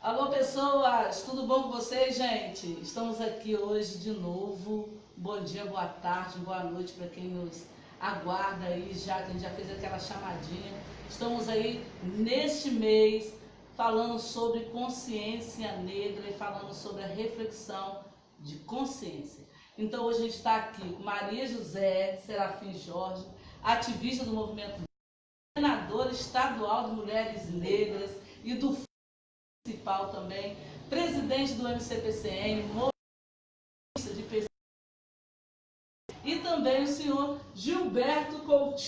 Alô, pessoas, tudo bom com vocês, gente? Estamos aqui hoje de novo. Bom dia, boa tarde, boa noite para quem nos aguarda aí, já que a gente já fez aquela chamadinha. Estamos aí neste mês falando sobre consciência negra e falando sobre a reflexão de consciência. Então hoje a gente está aqui com Maria José Serafim Jorge, ativista do movimento, coordenadora estadual de mulheres negras e do municipal também, presidente do MCPCN, motorista de pesquisa, e também o senhor Gilberto Coutinho.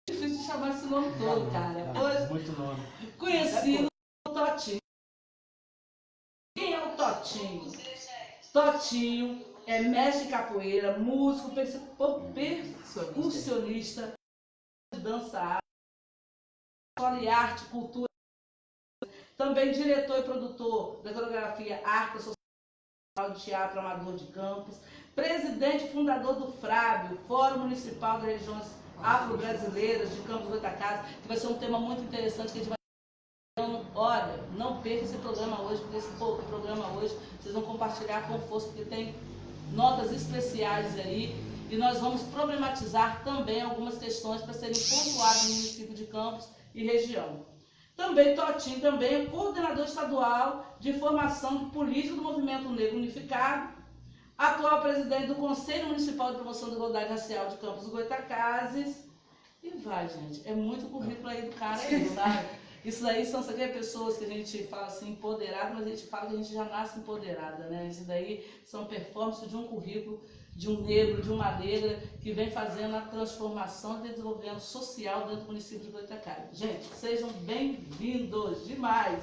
É difícil de chamar esse nome todo, cara. Hoje, muito nome. Conhecido como Totinho. Quem é o Totinho? Totinho é mestre de capoeira, músico, percussionista, dança, escola e arte, cultura, também diretor e produtor da coreografia Arte Social de Teatro Amador de Campos, presidente e fundador do FRAB, Fórum Municipal das Regiões Afro-Brasileiras de Campos do Goytacazes, que vai ser um tema muito interessante que a gente vai. Então, olha, não perca esse programa hoje, porque esse programa hoje vocês vão compartilhar com força, porque tem notas especiais aí, e nós vamos problematizar também algumas questões para serem pontuadas no município de Campos e região. Também Totinho também é coordenador estadual de formação de política do Movimento Negro Unificado, atual presidente do Conselho Municipal de Promoção da Igualdade Racial de Campos do Goytacazes. E vai, gente, é muito currículo aí do cara aí, sabe? Isso aí são pessoas que a gente fala assim, empoderada, mas a gente fala que a gente já nasce empoderada, né? Isso daí são performances de um currículo, de um negro, de uma negra, que vem fazendo a transformação e desenvolvimento social dentro do município de Goytacazes. Gente, sejam bem-vindos, demais!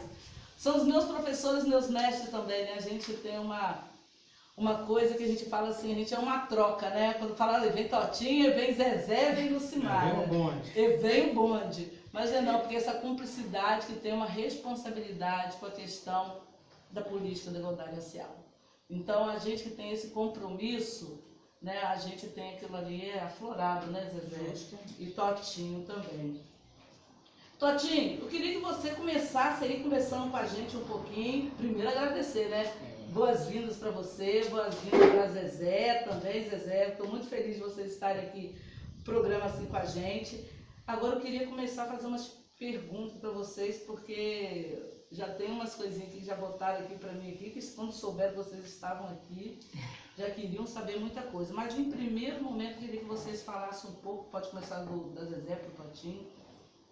São os meus professores, meus mestres também, né? A gente tem uma coisa que a gente fala assim, a gente é uma troca, né? Quando fala, vem Totinha, vem Zezé, vem Lucimara. Vem o bonde. E vem o bonde. Mas é não, porque essa cumplicidade que tem uma responsabilidade com a questão da política da igualdade racial. Então, a gente que tem esse compromisso, né, a gente tem aquilo ali aflorado, né, Zezé? E Totinho também. Totinho, eu queria que você começasse aí, conversando com a gente um pouquinho. Primeiro, agradecer, né? Boas-vindas para você, boas-vindas para Zezé também, Zezé. Estou muito feliz de vocês estarem aqui no programa assim com a gente. Agora eu queria começar a fazer umas perguntas para vocês, porque já tem umas coisinhas que já botaram aqui para mim aqui, que quando souberam que vocês estavam aqui, já queriam saber muita coisa. Mas em primeiro momento eu queria que vocês falassem um pouco, pode começar da Zezé para o Totinho,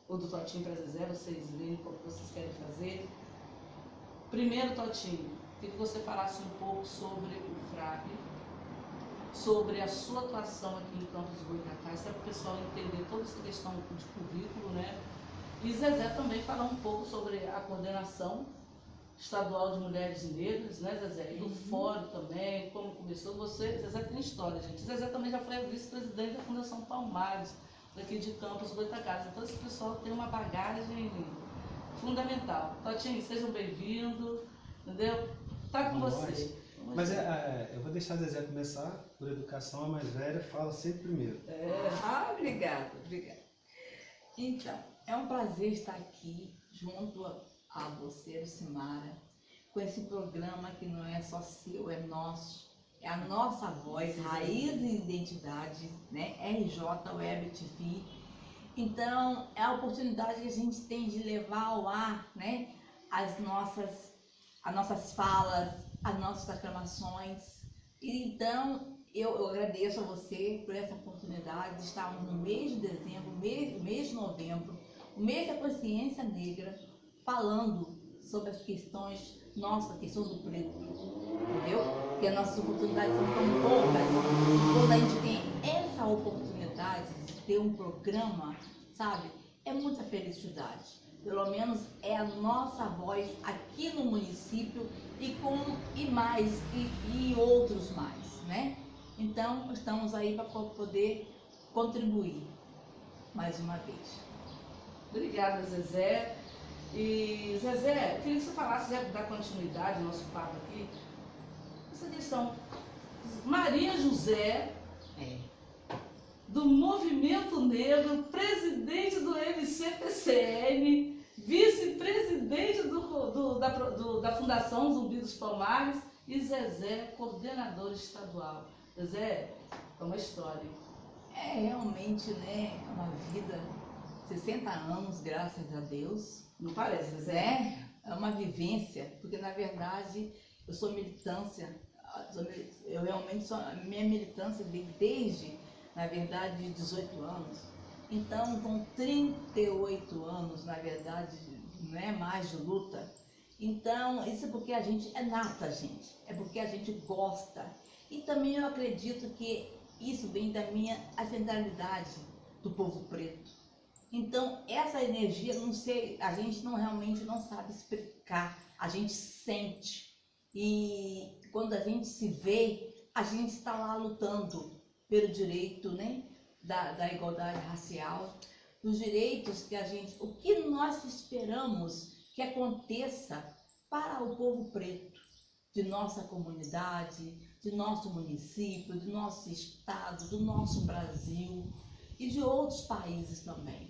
ou do Totinho para a Zezé, vocês veem o que vocês querem fazer. Primeiro, Totinho, queria que você falasse um pouco sobre o FRAB, sobre a sua atuação aqui em Campos do Goytacazes, para o pessoal entender toda essa questão de currículo, né? E Zezé também falar um pouco sobre a coordenação estadual de mulheres negras, né, Zezé? E do fórum também, como começou. Você, Zezé tem história, gente. Zezé também já foi vice-presidente da Fundação Palmares, daqui de Campos do Goytacazes. Então esse pessoal tem uma bagagem fundamental. Totinho, sejam bem-vindos, entendeu? Tá com você. Mas eu vou deixar a Zezé começar, por educação, a mais velha fala sempre primeiro. Obrigada. Então, é um prazer estar aqui junto a você, Lucimara, com esse programa que não é só seu, é nosso, é a nossa voz, raiz e identidade, né? RJ Web TV. Então, é a oportunidade que a gente tem de levar ao ar, né, as nossas falas, as nossas aclamações. E então, eu agradeço a você por essa oportunidade de estarmos no mês de dezembro, mês de novembro, o mês da consciência negra, falando sobre as questões nossas, questões do preto, entendeu? Porque as nossas oportunidades são tão poucas. Quando a gente tem essa oportunidade de ter um programa, sabe, é muita felicidade. Pelo menos é a nossa voz aqui no município e outros mais, né? Então, estamos aí para poder contribuir mais uma vez. Obrigada, Zezé. E, Zezé, eu queria que você falasse, já dar continuidade ao nosso papo aqui, essa questão. Maria José, do Movimento Negro, presidente do MCPCN, vice-presidente da da Fundação Zumbi dos Palmares, e Zezé, coordenador estadual. Zezé, é uma história. É realmente, né, uma vida, 60 anos, graças a Deus. Não parece, Zezé? Né? É uma vivência, porque na verdade eu sou militância, eu realmente sou, a minha militância vem desde, na verdade, de 18 anos. Então, com 38 anos, na verdade, não é mais de luta. Então, isso é porque a gente é nata, gente. É porque a gente gosta. E também eu acredito que isso vem da minha ancestralidade do povo preto. Então, essa energia, não sei, a gente não realmente não sabe explicar. A gente sente. E quando a gente se vê, a gente está lá lutando pelo direito, né, da igualdade racial, dos direitos que a gente, o que nós esperamos que aconteça para o povo preto, de nossa comunidade, de nosso município, do nosso estado, do nosso Brasil e de outros países também.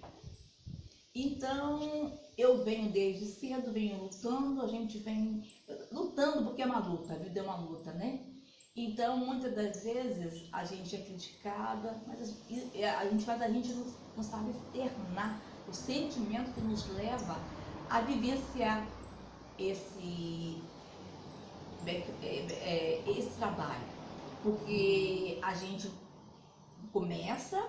Então, eu venho desde cedo, venho lutando, a gente vem lutando porque é uma luta, a vida é uma luta, né? Então, muitas das vezes a gente é criticada, mas a gente não sabe externar o sentimento que nos leva a vivenciar esse trabalho. Porque a gente começa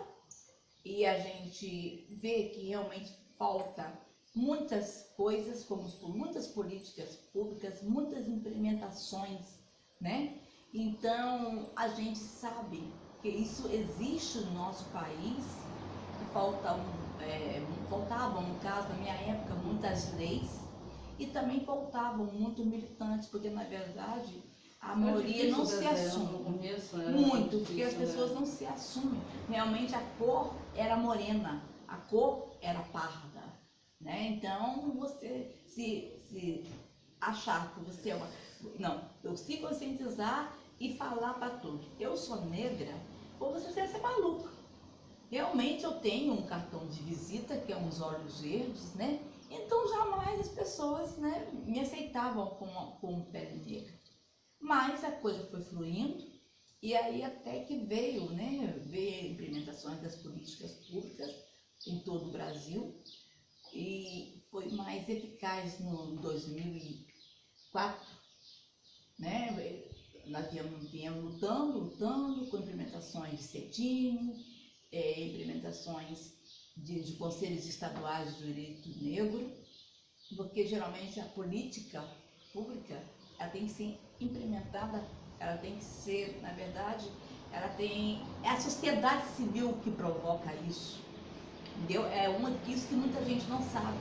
e a gente vê que realmente falta muitas coisas, como muitas políticas públicas, muitas implementações, né? Então, a gente sabe que isso existe no nosso país, faltavam, no caso, na minha época, muitas leis e também faltavam muitos militantes, porque, na verdade, a maioria não se assume. Muito, porque as pessoas não se assumem. Realmente, a cor era morena, a cor era parda, né? Então, você se achar que você é uma... Não, eu se conscientizar e falar para todos, eu sou negra, ou você vai ser maluca. Realmente eu tenho um cartão de visita, que é uns olhos verdes, né? Então jamais as pessoas, né, me aceitavam com pele negra. Mas a coisa foi fluindo, e aí até que veio, né, veio implementações das políticas públicas em todo o Brasil, e foi mais eficaz no 2004, né? Nós viemos lutando com implementações de cetim, implementações de conselhos estaduais de direito negro, porque geralmente a política pública ela tem que ser implementada, ela tem que ser, na verdade, é a sociedade civil que provoca isso, entendeu? Isso que muita gente não sabe.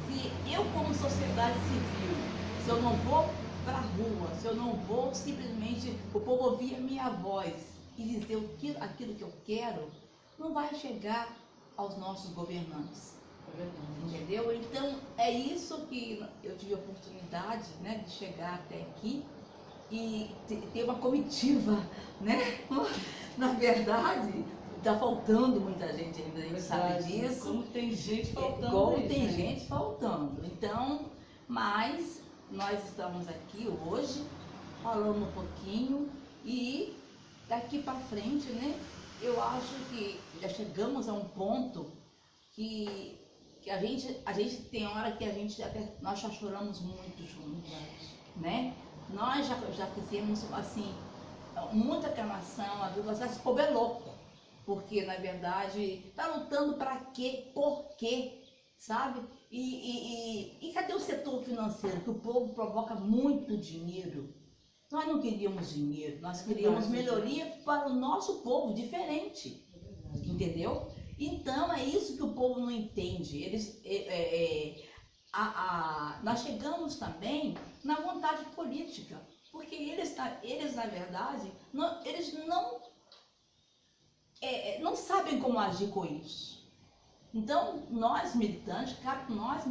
Se eu, como sociedade civil, se eu não vou para a rua, se eu não vou simplesmente o povo ouvir a minha voz e dizer aquilo que eu quero, não vai chegar aos nossos governantes. Entendeu? Então, é isso que eu tive a oportunidade, né, de chegar até aqui e ter uma comitiva, né? Na verdade, está faltando muita gente ainda, a gente sabe disso. Como tem gente faltando. Como tem gente faltando. Então, mas nós estamos aqui hoje falando um pouquinho e daqui para frente, né? Eu acho que já chegamos a um ponto que a gente tem hora que nós já choramos muito juntos, né? Nós já fizemos assim muita aclamação, esse povo é louco, porque na verdade tá lutando para quê? Por quê? Sabe? E cadê o setor financeiro? Que o povo provoca muito dinheiro. Nós não queríamos dinheiro, nós queríamos melhoria para o nosso povo, diferente. Entendeu? Então é isso que o povo não entende. Nós chegamos também na vontade política, porque eles na verdade, eles não sabem como agir com isso. Então, nós militantes, cabe nós,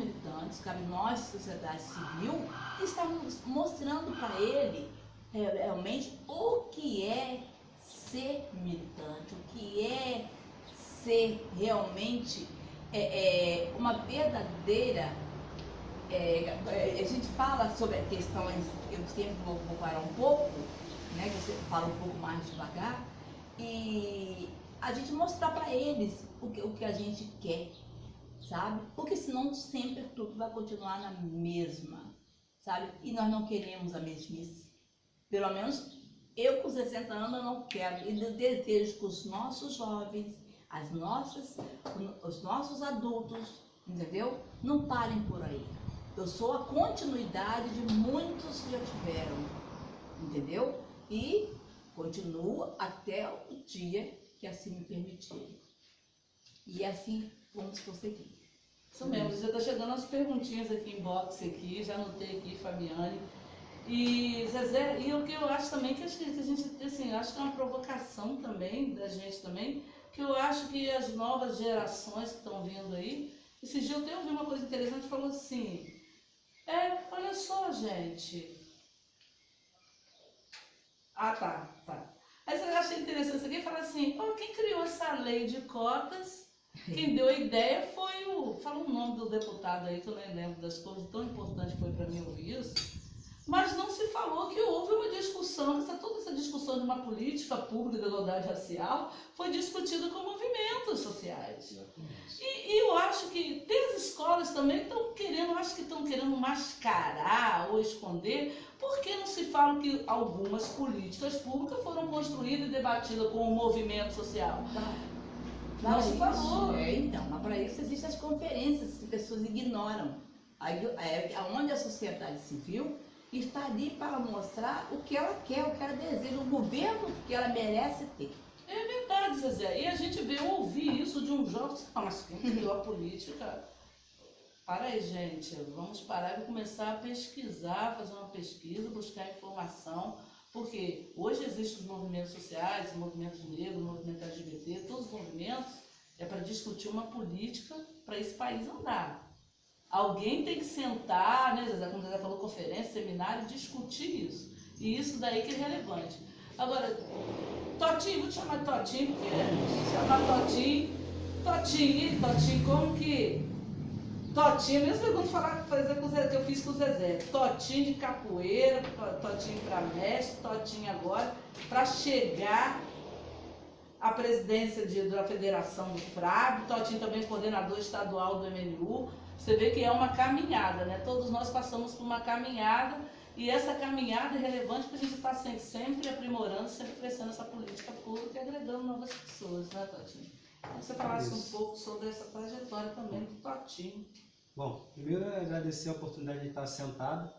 sociedade civil, estamos mostrando para ele realmente o que é ser militante, o que é ser realmente uma verdadeira A gente fala sobre a questão, eu sempre vou parar um pouco, né, que você fala um pouco mais devagar, e a gente mostrar para eles o que a gente quer, sabe? Porque senão sempre tudo vai continuar na mesma, sabe? E nós não queremos a mesmice. Pelo menos eu com 60 anos eu não quero. E eu desejo que os nossos jovens, os nossos adultos, entendeu? Não parem por aí. Eu sou a continuidade de muitos que já tiveram, entendeu? E continuo até o dia que assim me permitirem. E assim vamos prosseguir. Isso mesmo, já está chegando as perguntinhas aqui em box aqui, já anotei aqui, Fabiane. E Zezé, e o que eu acho também que a gente, assim, acho que é uma provocação também, da gente também, que eu acho que as novas gerações que estão vindo aí, esse dia eu até ouvi uma coisa interessante, falou assim, olha só, gente. Ah, tá. Aí eu achei interessante isso aqui e falar assim, quem criou essa lei de cotas, quem deu a ideia foi fala o nome do deputado aí, que eu nem lembro das coisas, tão importante foi para mim ouvir isso, mas não se falou que houve uma discussão, toda essa discussão de uma política pública de igualdade racial foi discutida com movimentos sociais. E eu acho que tem as escolas também estão querendo mascarar ou esconder, porque não se fala que algumas políticas públicas foram construídas e debatidas com o movimento social. Não se falou. Então, mas para isso existem as conferências que pessoas ignoram. Onde a sociedade civil está ali para mostrar o que ela quer, o que ela deseja, o governo que ela merece ter. É verdade, Zezé. E a gente veio ouvir isso de um jovem, mas quem criou a política? Para aí, gente, vamos parar e começar a pesquisar, fazer uma pesquisa, buscar informação, porque hoje existem os movimentos sociais, movimentos negros, movimento LGBT, todos os movimentos é para discutir uma política para esse país andar. Alguém tem que sentar, né, Zezé, como o Zezé falou, conferência, seminário, discutir isso. E isso daí que é relevante. Agora, Totinho, vou te chamar de Totinho, porque chamar Totinho, como que... Totinho, mesmo pergunta que eu fiz com o Zezé. Totinho de capoeira, Totinho para mestre, Totinho agora, para chegar à presidência da Federação do FRAB, Totinho também coordenador estadual do MNU. Você vê que é uma caminhada, né? Todos nós passamos por uma caminhada e essa caminhada é relevante porque a gente está sempre aprimorando, sempre crescendo essa política pública e agregando novas pessoas, né, Totinho? Então, você falasse um pouco sobre essa trajetória também do Totinho. Bom, primeiro agradecer a oportunidade de estar sentado.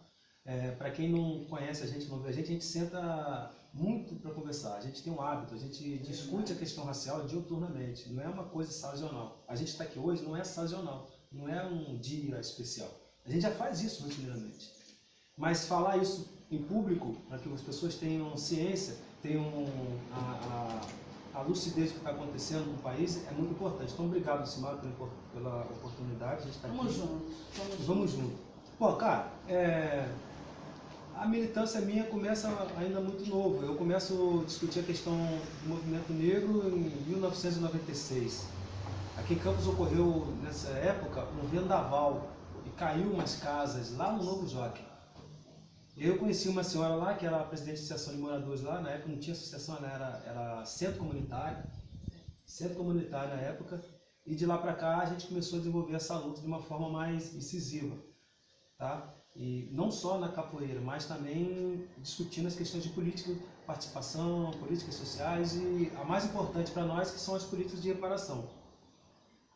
Para quem não conhece a gente, não vê a gente senta muito para conversar. A gente tem um hábito, a gente discute a questão racial diuturnamente, não é uma coisa sazonal. A gente está aqui hoje não é sazonal, não é um dia especial. A gente já faz isso rotineiramente. Mas falar isso em público, para que as pessoas tenham ciência, tenham a lucidez do que está acontecendo no país, é muito importante. Então, obrigado, Simara, pela oportunidade. A gente está aqui. Vamos juntos. Pô, cara, a militância minha começa ainda muito novo. Eu começo a discutir a questão do movimento negro em 1996. Aqui em Campos ocorreu, nessa época, um vendaval e caiu umas casas lá no Novo Jockey. Eu conheci uma senhora lá, que era a presidente da Associação de Moradores lá, na época não tinha associação, era centro comunitário na época, e de lá para cá a gente começou a desenvolver essa luta de uma forma mais incisiva, tá? E não só na capoeira, mas também discutindo as questões de política, participação, políticas sociais e a mais importante para nós, que são as políticas de reparação.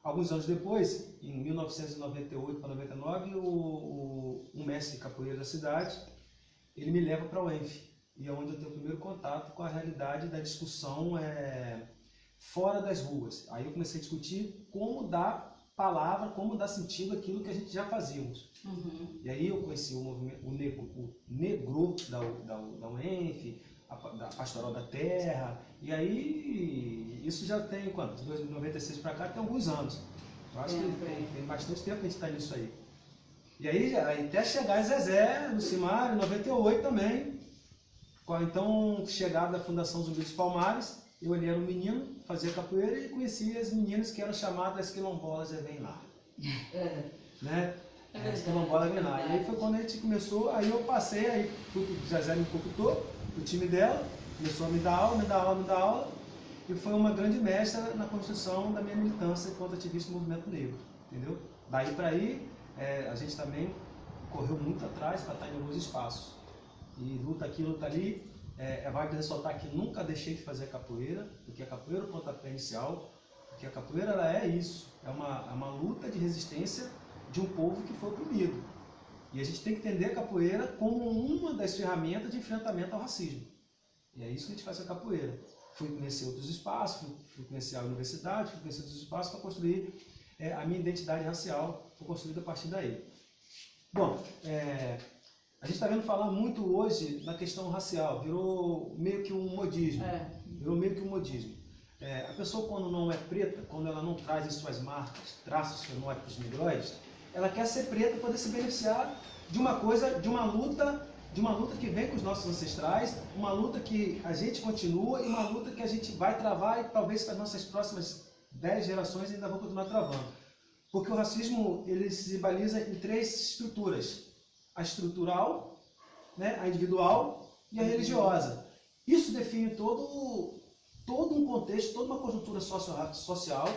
Alguns anos depois, em 1998 para 99, um mestre de capoeira da cidade, ele me leva para o UENF, e é onde eu tenho o primeiro contato com a realidade da discussão fora das ruas. Aí eu comecei a discutir como dar palavra, como dar sentido àquilo que a gente já fazíamos. Uhum. E aí eu conheci o movimento, o negro da UENF, da Pastoral da Terra, e aí isso já tem quanto? De 96 para cá tem alguns anos. Eu acho que tem bastante tempo que a gente está nisso aí. E aí até chegar em Zezé, no Cimar, em 98 também, com a então chegada da Fundação Zumbi dos Palmares, eu ali era um menino, fazia capoeira e conhecia as meninas que eram chamadas quilombolas e vem lá. Né? verdade. quilombola Grenar. E aí foi quando a gente começou, aí eu passei, aí fui pro Zezé me conquistou, o time dela, começou a me dar aula, e foi uma grande mestra na construção da minha militância enquanto ativista do movimento negro, entendeu? Daí para aí, a gente também correu muito atrás para estar em alguns espaços. E luta aqui, luta ali. Vale ressaltar que nunca deixei de fazer capoeira, porque a capoeira é o pontapé inicial, porque a capoeira ela é isso, é uma luta de resistência de um povo que foi oprimido. E a gente tem que entender a capoeira como uma das ferramentas de enfrentamento ao racismo. E é isso que a gente faz com a capoeira. Fui conhecer outros espaços, fui conhecer a universidade, fui conhecer outros espaços para construir a minha identidade racial, foi construída a partir daí. Bom, a gente está vendo falar muito hoje na questão racial, virou meio que um modismo. Virou meio que um modismo. A pessoa, quando não é preta, quando ela não traz as suas marcas, traços fenótipos negroides, ela quer ser preta para poder se beneficiar de uma coisa, de uma luta que vem com os nossos ancestrais, uma luta que a gente continua e uma luta que a gente vai travar e talvez para as nossas próximas 10 gerações ainda vão continuar travando. Porque o racismo ele se baliza em 3 estruturas. A estrutural, né, a individual e a religiosa. Isso define todo um contexto, toda uma conjuntura social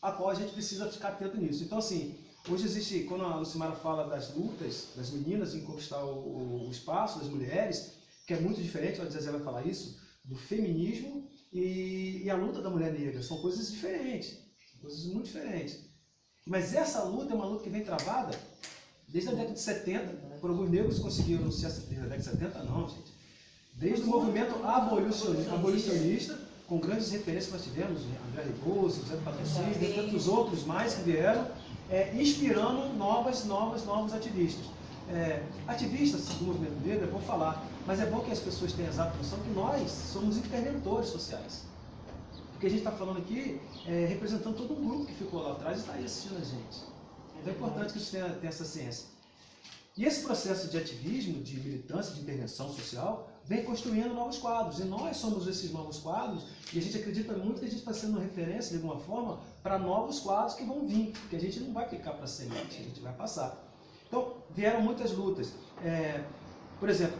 a qual a gente precisa ficar atento nisso. Então, assim, hoje existe, quando a Lucimara fala das lutas das meninas em conquistar o espaço das mulheres, que é muito diferente, a Zezé vai falar isso, do feminismo e a luta da mulher negra. São coisas diferentes, coisas muito diferentes. Mas essa luta é uma luta que vem travada desde a década de 70, por alguns negros conseguiram, não sei se desde a década de 70 não, gente. Desde o movimento abolicionista, com grandes referências que nós tivemos, André Rebouças, José do Patrocínio, e tantos outros mais que vieram, inspirando novos ativistas. Ativistas do movimento negro, é bom falar, mas é bom que as pessoas tenham a exata noção que nós somos interventores sociais. Porque a gente está falando aqui, representando todo um grupo que ficou lá atrás e está aí assistindo a gente. Então é importante que isso tenha essa ciência. E esse processo de ativismo, de militância, de intervenção social, vem construindo novos quadros. E nós somos esses novos quadros, e a gente acredita muito que a gente está sendo referência, de alguma forma, para novos quadros que vão vir, porque a gente não vai ficar para sempre, a gente vai passar. Então, vieram muitas lutas. Por exemplo,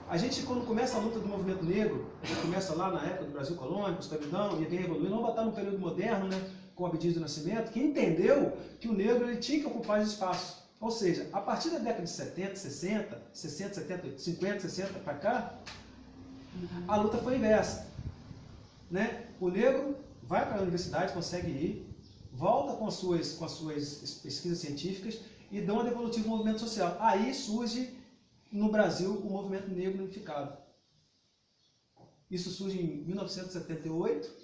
a gente, quando começa a luta do movimento negro, começa lá na época do Brasil colônico, escravidão, e vem evoluindo, vamos botar no período moderno, né, com o Abdias do Nascimento, que entendeu que o negro ele tinha que ocupar os espaços. Ou seja, a partir da década de 70, 60, 70, 50, 60 para cá, a luta foi inversa. Né? O negro vai para a universidade, consegue ir, volta com as suas pesquisas científicas e dá uma devolutiva ao movimento social. Aí surge no Brasil o movimento negro unificado. Isso surge em 1978,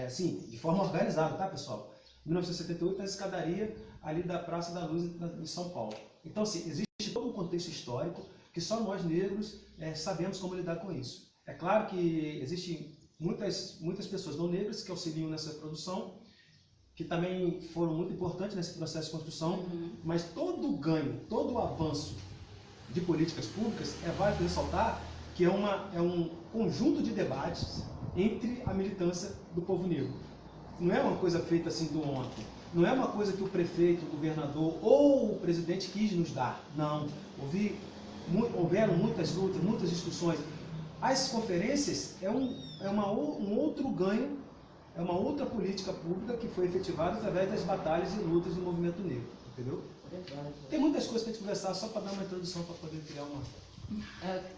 assim, de forma organizada, tá, pessoal? 1978, na escadaria ali da Praça da Luz em São Paulo. Então, assim, existe todo um contexto histórico que só nós negros sabemos como lidar com isso. É claro que existem muitas pessoas não negras que auxiliam nessa produção, que também foram muito importantes nesse processo de construção, mas todo o ganho, todo o avanço de políticas públicas, válido ressaltar que é um conjunto de debates entre a militância do povo negro. Não é uma coisa feita assim do ontem. Não é uma coisa que o prefeito, o governador ou o presidente quis nos dar. Não. Houveram muitas lutas, muitas discussões. As conferências um outro ganho, é uma outra política pública que foi efetivada através das batalhas e lutas do movimento negro. Entendeu? Tem muitas coisas para a gente conversar, só para dar uma introdução, para poder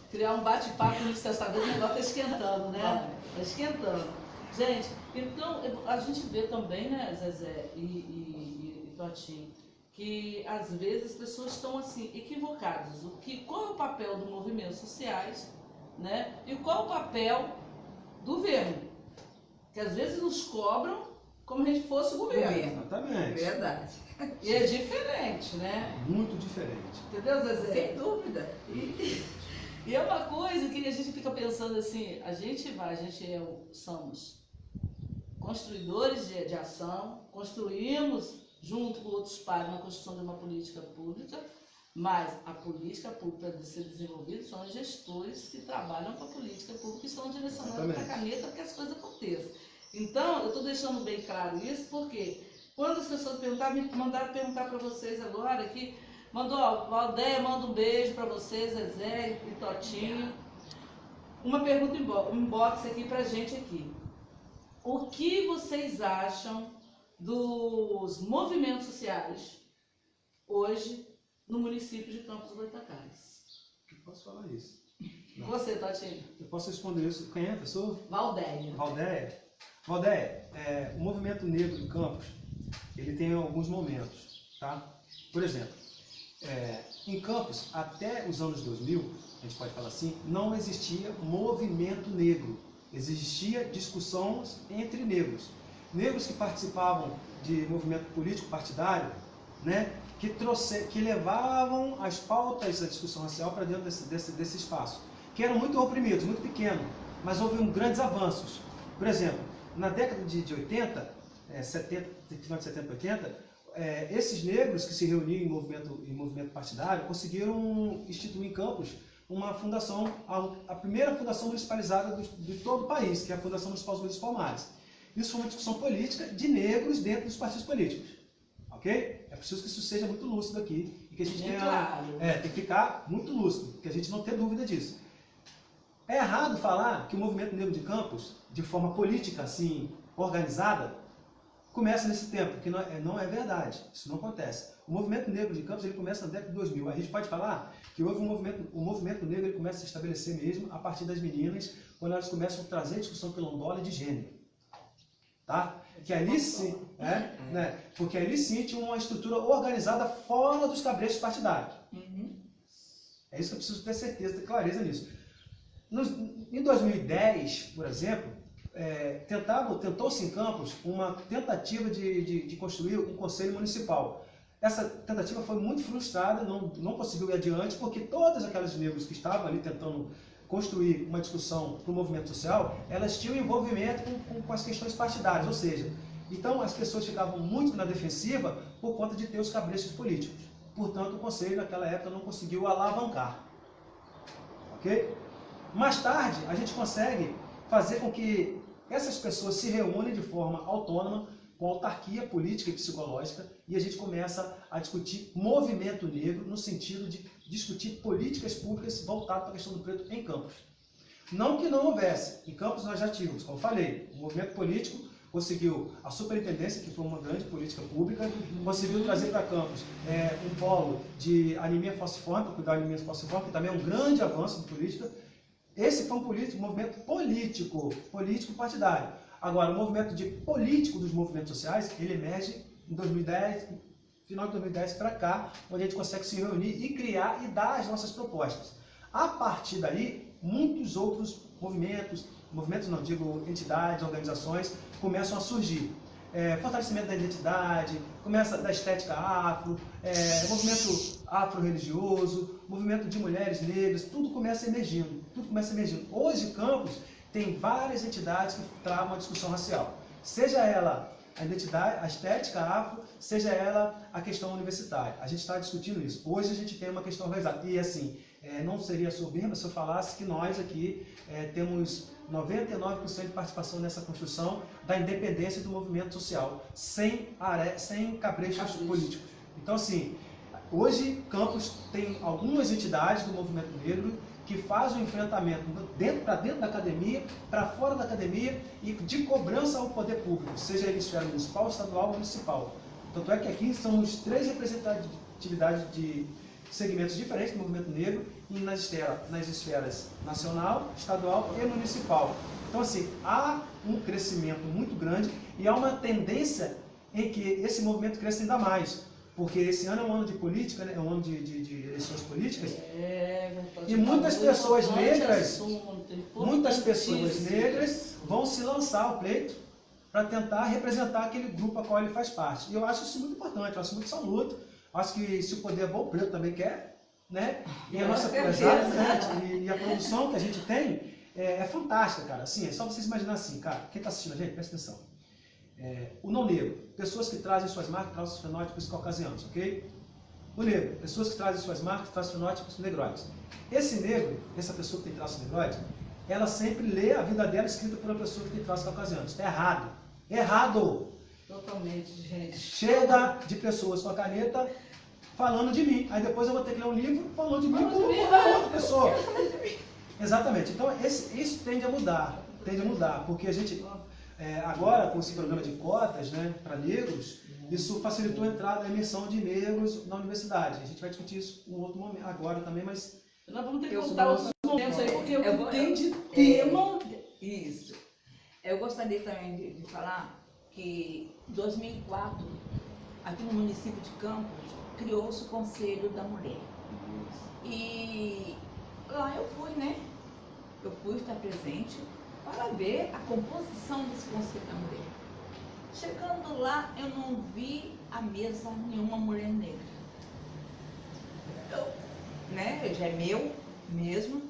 criar um bate-papo no Sexta-feira, o negócio está esquentando, né? Está esquentando. Gente, então a gente vê também, né, Zezé e Totinho, que às vezes as pessoas estão assim, equivocadas. Qual é o papel dos movimentos sociais, né? E qual é o papel do governo? Que às vezes nos cobram como a gente fosse o governo. Exatamente. Verdade. E é diferente, né? Muito diferente. Entendeu, Zezé? Sem dúvida. E é uma coisa que a gente fica pensando assim, somos construidores de ação, construímos junto com outros pares na construção de uma política pública, mas a política pública para ser desenvolvida são os gestores que trabalham com a política pública e estão direcionando para a caneta para que as coisas aconteçam. Então, eu estou deixando bem claro isso porque Quando as pessoas mandaram perguntar para vocês agora aqui, mandou, ó, Valdeia manda um beijo para vocês, Zezé e Totinho. Uma pergunta inbox aqui pra gente aqui. O que vocês acham dos movimentos sociais hoje no município de Campos dos Goytacazes? Eu posso falar isso. Você, Totinho? Eu posso responder isso. Quem é a pessoa? Valdeia. Valdeia, o movimento negro em Campos, ele tem alguns momentos, tá? Por exemplo, em Campos, até os anos 2000, a gente pode falar assim, não existia movimento negro. Existia discussões entre negros. Negros que participavam de movimento político partidário, né, que levavam as pautas da discussão racial para dentro desse espaço, que eram muito oprimidos, muito pequenos, mas houve grandes avanços. Por exemplo, na década de 80, 70, final de 70, 80, esses negros que se reuniam em movimento partidário conseguiram instituir em Campos uma fundação, a primeira fundação municipalizada de todo o país, que é a Fundação Municipal Luiz Palmares. Isso foi uma discussão política de negros dentro dos partidos políticos. Ok? É preciso que isso seja muito lúcido aqui e que a gente tenha, claro. tem que ficar muito lúcido, que a gente não tenha dúvida disso. É errado falar que o movimento negro de Campos, de forma política, assim, organizada, começa nesse tempo, que não é verdade, isso não acontece. O movimento negro de Campos ele começa na década de 2000. A gente pode falar que houve o movimento negro ele começa a se estabelecer mesmo a partir das meninas, quando elas começam a trazer a discussão quilombola de gênero. Tá? Que ali sim, porque ali sim tinha uma estrutura organizada fora dos cabrechos partidários. É isso que eu preciso ter certeza, ter clareza nisso. Em 2010, por exemplo, tentou-se em Campos uma tentativa de construir um conselho municipal. Essa tentativa foi muito frustrada, não conseguiu ir adiante, porque todas aquelas negros que estavam ali tentando construir uma discussão para o movimento social, elas tinham envolvimento com as questões partidárias, ou seja, então as pessoas ficavam muito na defensiva por conta de ter os cabrechos políticos. Portanto, o conselho naquela época não conseguiu alavancar. Ok? Mais tarde, a gente consegue fazer com que essas pessoas se reúnem de forma autônoma, com autarquia política e psicológica, e a gente começa a discutir movimento negro no sentido de discutir políticas públicas voltadas para a questão do preto em Campos. Não que não houvesse, em Campos nós já tínhamos, como falei, o movimento político conseguiu a superintendência, que foi uma grande política pública, conseguiu trazer para Campos um polo de anemia falciforme, para cuidar da anemia falciforme, que também é um grande avanço de política. Esse foi um movimento político partidário. Agora, o movimento político dos movimentos sociais, ele emerge em 2010, final de 2010 para cá, onde a gente consegue se reunir e criar e dar as nossas propostas. A partir daí, muitos outros movimentos não, digo entidades, organizações, começam a surgir. Fortalecimento da identidade, começa da estética afro, movimento afro-religioso, movimento de mulheres negras, tudo começa emergindo. Hoje, Campos tem várias entidades que travam a discussão racial. Seja ela a identidade, a estética afro, seja ela a questão universitária. A gente está discutindo isso. Hoje a gente tem uma questão organizada. E assim, não seria soberba se eu falasse que nós aqui temos 99% de participação nessa construção da independência do movimento social, sem cabrechos políticos. Então, assim, hoje Campos tem algumas entidades do movimento negro que fazem o enfrentamento para dentro da academia, para fora da academia e de cobrança ao poder público, seja ele esfera municipal, estadual ou municipal. Tanto é que aqui somos 3 representatividades de segmentos diferentes do movimento negro e nas esferas nacional, estadual e municipal. Então, assim, há um crescimento muito grande e há uma tendência em que esse movimento cresça ainda mais. Porque esse ano é um ano de política, né? É um ano de eleições políticas. E muitas pessoas negras vão se lançar ao pleito para tentar representar aquele grupo a qual ele faz parte. E eu acho isso muito importante, eu acho muito saluto. Acho que se o poder é bom, o preto também quer, né? E a nossa e a produção que a gente tem é fantástica, cara. Assim, é só vocês imaginar assim, cara, quem está assistindo a gente, presta atenção. O não negro, pessoas que trazem suas marcas, traços fenótipos caucasianos, ok? O negro, pessoas que trazem suas marcas, traços fenótipos negroides. Esse negro, essa pessoa que tem traços negroides, ela sempre lê a vida dela escrita por uma pessoa que tem traços caucasianos. Está errado. Errado! Totalmente, gente. Chega de pessoas com a caneta falando de mim. Aí depois eu vou ter que ler um livro falando de mim Falando por de mim, outra pessoa. Exatamente. Então isso tende a mudar. Porque a gente, agora com esse programa de cotas, né, para negros, isso facilitou a entrada, a emersão de negros na universidade. A gente vai discutir isso em um outro momento, agora também, mas... Nós vamos ter que Eu voltar outros momentos aí, porque eu tenho de tema... Isso. Eu gostaria também de falar que em 2004, aqui no município de Campos, criou-se o Conselho da Mulher. E lá eu fui, né? Eu fui estar presente para ver a composição desse Conselho da Mulher. Chegando lá, eu não vi à mesa nenhuma mulher negra. Já é meu mesmo,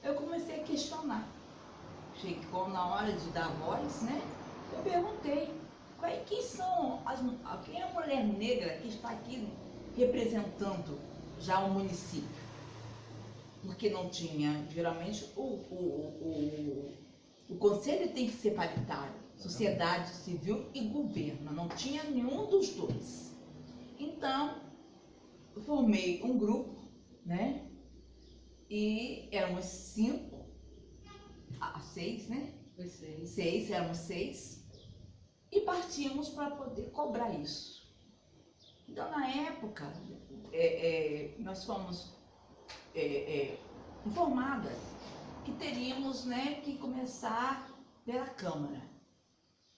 eu comecei a questionar. Chegou na hora de dar voz, né? Eu perguntei, quem é a mulher negra que está aqui representando já o município? Porque não tinha, geralmente, o conselho tem que ser paritário, sociedade civil e governo, não tinha nenhum dos dois. Então, eu formei um grupo, né? E éramos 6, né? Foi 6. 6, éramos 6. E partimos para poder cobrar isso. Então, na época, nós fomos informadas que teríamos, né, que começar pela Câmara.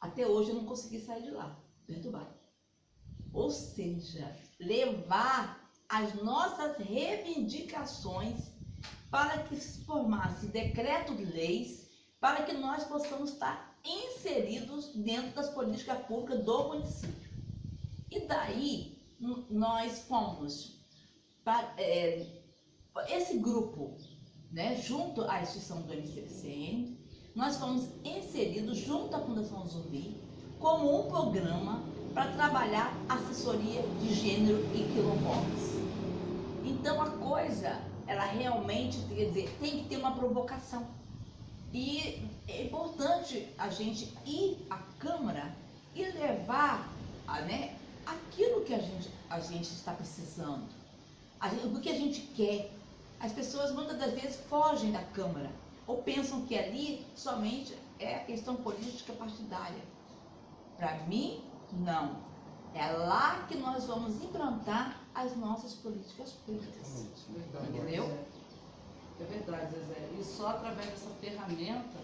Até hoje eu não consegui sair de lá, perturbado. Ou seja, levar as nossas reivindicações para que se formasse decreto-leis para que nós possamos estar inseridos dentro das políticas públicas do município. E daí, nós fomos para esse grupo, né, junto à instituição do MCPCN, nós fomos inseridos junto à Fundação Zumbi como um programa para trabalhar assessoria de gênero e quilombolas. Então a coisa, ela realmente, quer dizer, tem que ter uma provocação. E é importante a gente ir à Câmara e levar né, aquilo que a gente está precisando, o que a gente quer. As pessoas muitas das vezes fogem da Câmara ou pensam que ali somente é a questão política partidária. Para mim, não. É lá que nós vamos implantar as nossas políticas públicas. Entendeu? É verdade, Zezé. E só através dessa ferramenta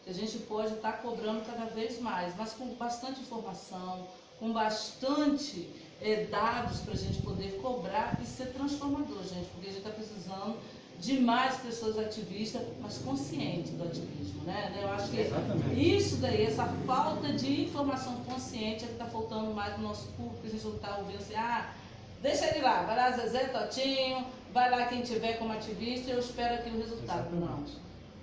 que a gente pode estar cobrando cada vez mais, mas com bastante informação, com bastante dados para a gente poder cobrar e ser transformador, gente, porque a gente está precisando de mais pessoas ativistas, mas conscientes do ativismo, né? Eu acho que isso daí, essa falta de informação consciente é que está faltando mais no nosso público, a gente não está ouvindo assim, deixa ele lá, vai lá Zezé, Totinho, vai lá quem tiver como ativista, eu espero aqui o resultado. Exatamente.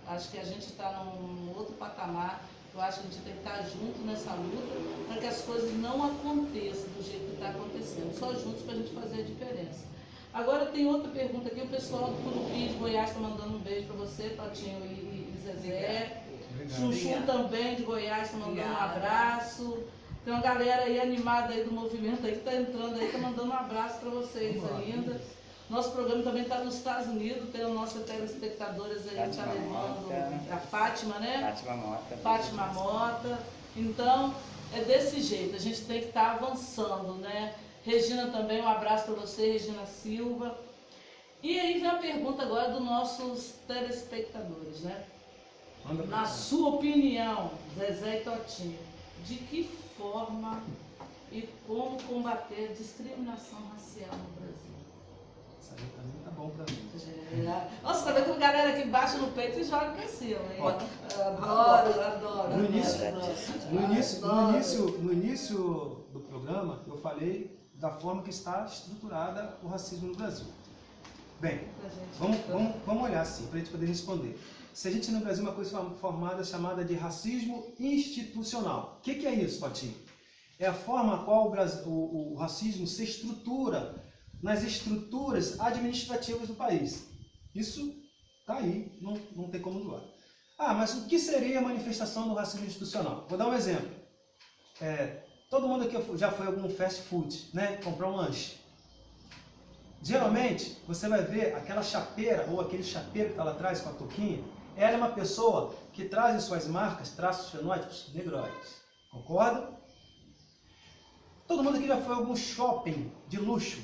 Não, acho que a gente está num outro patamar, eu acho que a gente tem que estar junto nessa luta para que as coisas não aconteçam do jeito que está acontecendo, só juntos para a gente fazer a diferença. Agora tem outra pergunta aqui, o pessoal do Curupi de Goiás está mandando um beijo para você, Totinho e Zezé. Chuchu também de Goiás está mandando um abraço. Tem uma galera aí animada aí do movimento aí que está entrando aí, está mandando um abraço para vocês ainda. Nosso programa também está nos Estados Unidos, tem nossas telespectadoras aí te alemando, a Fátima, né? Fátima Mota. Então, é desse jeito, a gente tem que estar avançando, né? Regina também, um abraço para você, Regina Silva. E aí vem a pergunta agora dos nossos telespectadores, né? Na sua opinião, Zezé e Totinho, de que forma e como combater a discriminação racial no Brasil? Isso aí também tá bom pra mim. Nossa, tá vendo que a galera que bate no peito e joga pra cima, hein? Adoro. No início do programa, eu falei da forma que está estruturada o racismo no Brasil. Bem, vamos olhar assim, para a gente poder responder. Se a gente no Brasil uma coisa formada chamada de racismo institucional. O que é isso, Totinho? É a forma a qual o racismo se estrutura nas estruturas administrativas do país. Isso está aí, não tem como doar. Mas o que seria a manifestação do racismo institucional? Vou dar um exemplo. Todo mundo aqui já foi a algum fast food, né? Comprar um lanche. Geralmente, você vai ver aquela chapeira ou aquele chapeiro que está lá atrás com a touquinha, ela é uma pessoa que traz em suas marcas traços fenótipos negroides. Concorda? Todo mundo aqui já foi a algum shopping de luxo.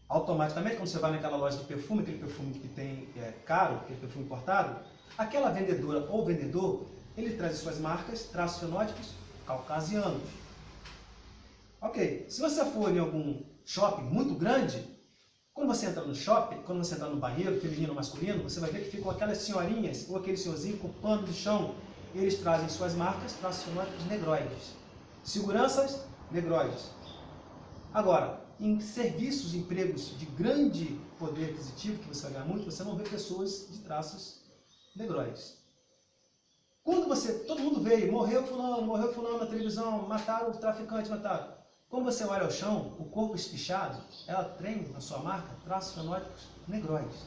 Automaticamente, quando você vai naquela loja de perfume, aquele perfume que tem caro, aquele perfume importado, aquela vendedora ou vendedor, ele traz em suas marcas traços fenótipos caucasianos. Ok, se você for em algum shopping muito grande, quando você entra no shopping, quando você entra no banheiro, feminino ou masculino, você vai ver que ficam aquelas senhorinhas ou aquele senhorzinho com pano de chão. Eles trazem suas marcas traços fenótipos negroides. Seguranças, negroides. Agora, em serviços, empregos de grande poder aquisitivo, que você vai ganhar muito, você não vê pessoas de traços negroides. Quando todo mundo veio, morreu fulano na televisão, mataram o traficante, mataram. Quando você olha ao chão, o corpo espichado, ela tem na sua marca traços fenótipos negroides.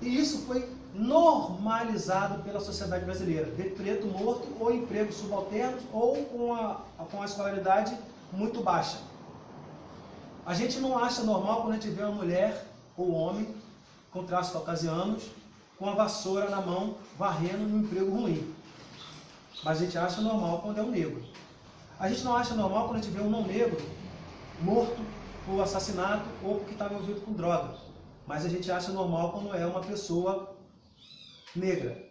E isso foi normalizado pela sociedade brasileira. Ver preto morto ou empregos subalternos ou com a escolaridade muito baixa. A gente não acha normal quando a gente vê uma mulher ou homem com traços caucasianos com a vassoura na mão varrendo num emprego ruim. Mas a gente acha normal quando é um negro. A gente não acha normal quando a gente vê um não negro morto por assassinato ou porque estava envolvido com droga. Mas a gente acha normal quando é uma pessoa negra.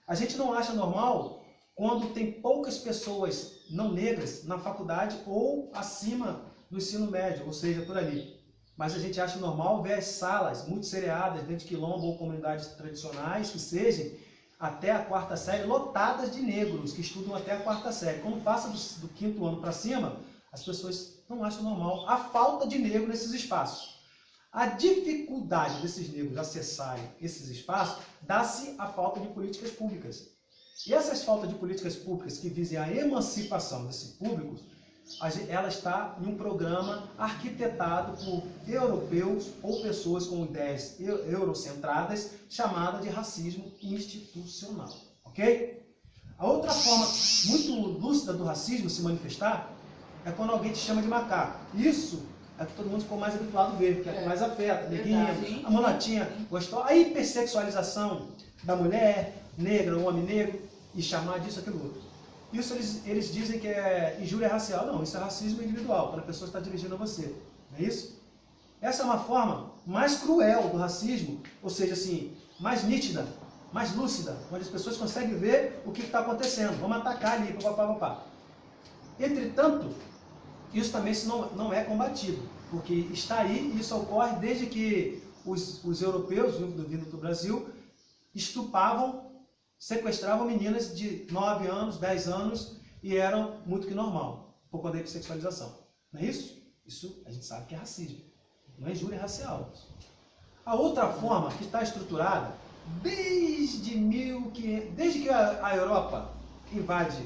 A gente não acha normal quando tem poucas pessoas não negras na faculdade ou acima do ensino médio, ou seja, por ali. Mas a gente acha normal ver as salas muito seriadas dentro de quilombo ou comunidades tradicionais, que sejam até a 4ª série, lotadas de negros que estudam até a 4ª série. Quando passa do 5º ano para cima, as pessoas não acham normal a falta de negro nesses espaços. A dificuldade desses negros acessarem esses espaços dá-se à falta de políticas públicas. E essas faltas de políticas públicas que visem a emancipação desse público, ela está em um programa arquitetado por europeus ou pessoas com ideias eurocentradas, chamada de racismo institucional. Ok? A outra forma muito lúcida do racismo se manifestar é quando alguém te chama de macaco. Isso é que todo mundo ficou mais habituado a ver, que é o que mais afeta. Neguinha, a mulatinha, gostou. A hipersexualização da mulher negra, o homem negro, e chamar disso, aquilo outro. Isso eles dizem que é injúria racial. Não, isso é racismo individual, quando a pessoa está dirigindo a você. Não é isso? Essa é uma forma mais cruel do racismo, ou seja, assim, mais nítida, mais lúcida, onde as pessoas conseguem ver o que está acontecendo. Vamos atacar ali, papapá. Entretanto, isso também não é combatido, porque está aí e isso ocorre desde que os europeus, vindo do Brasil, estupavam, sequestravam meninas de 9 anos, 10 anos e eram muito que normal, por conta da hipersexualização. Não é isso? Isso a gente sabe que é racismo, não é injúria racial. A outra forma que está estruturada desde que a Europa invade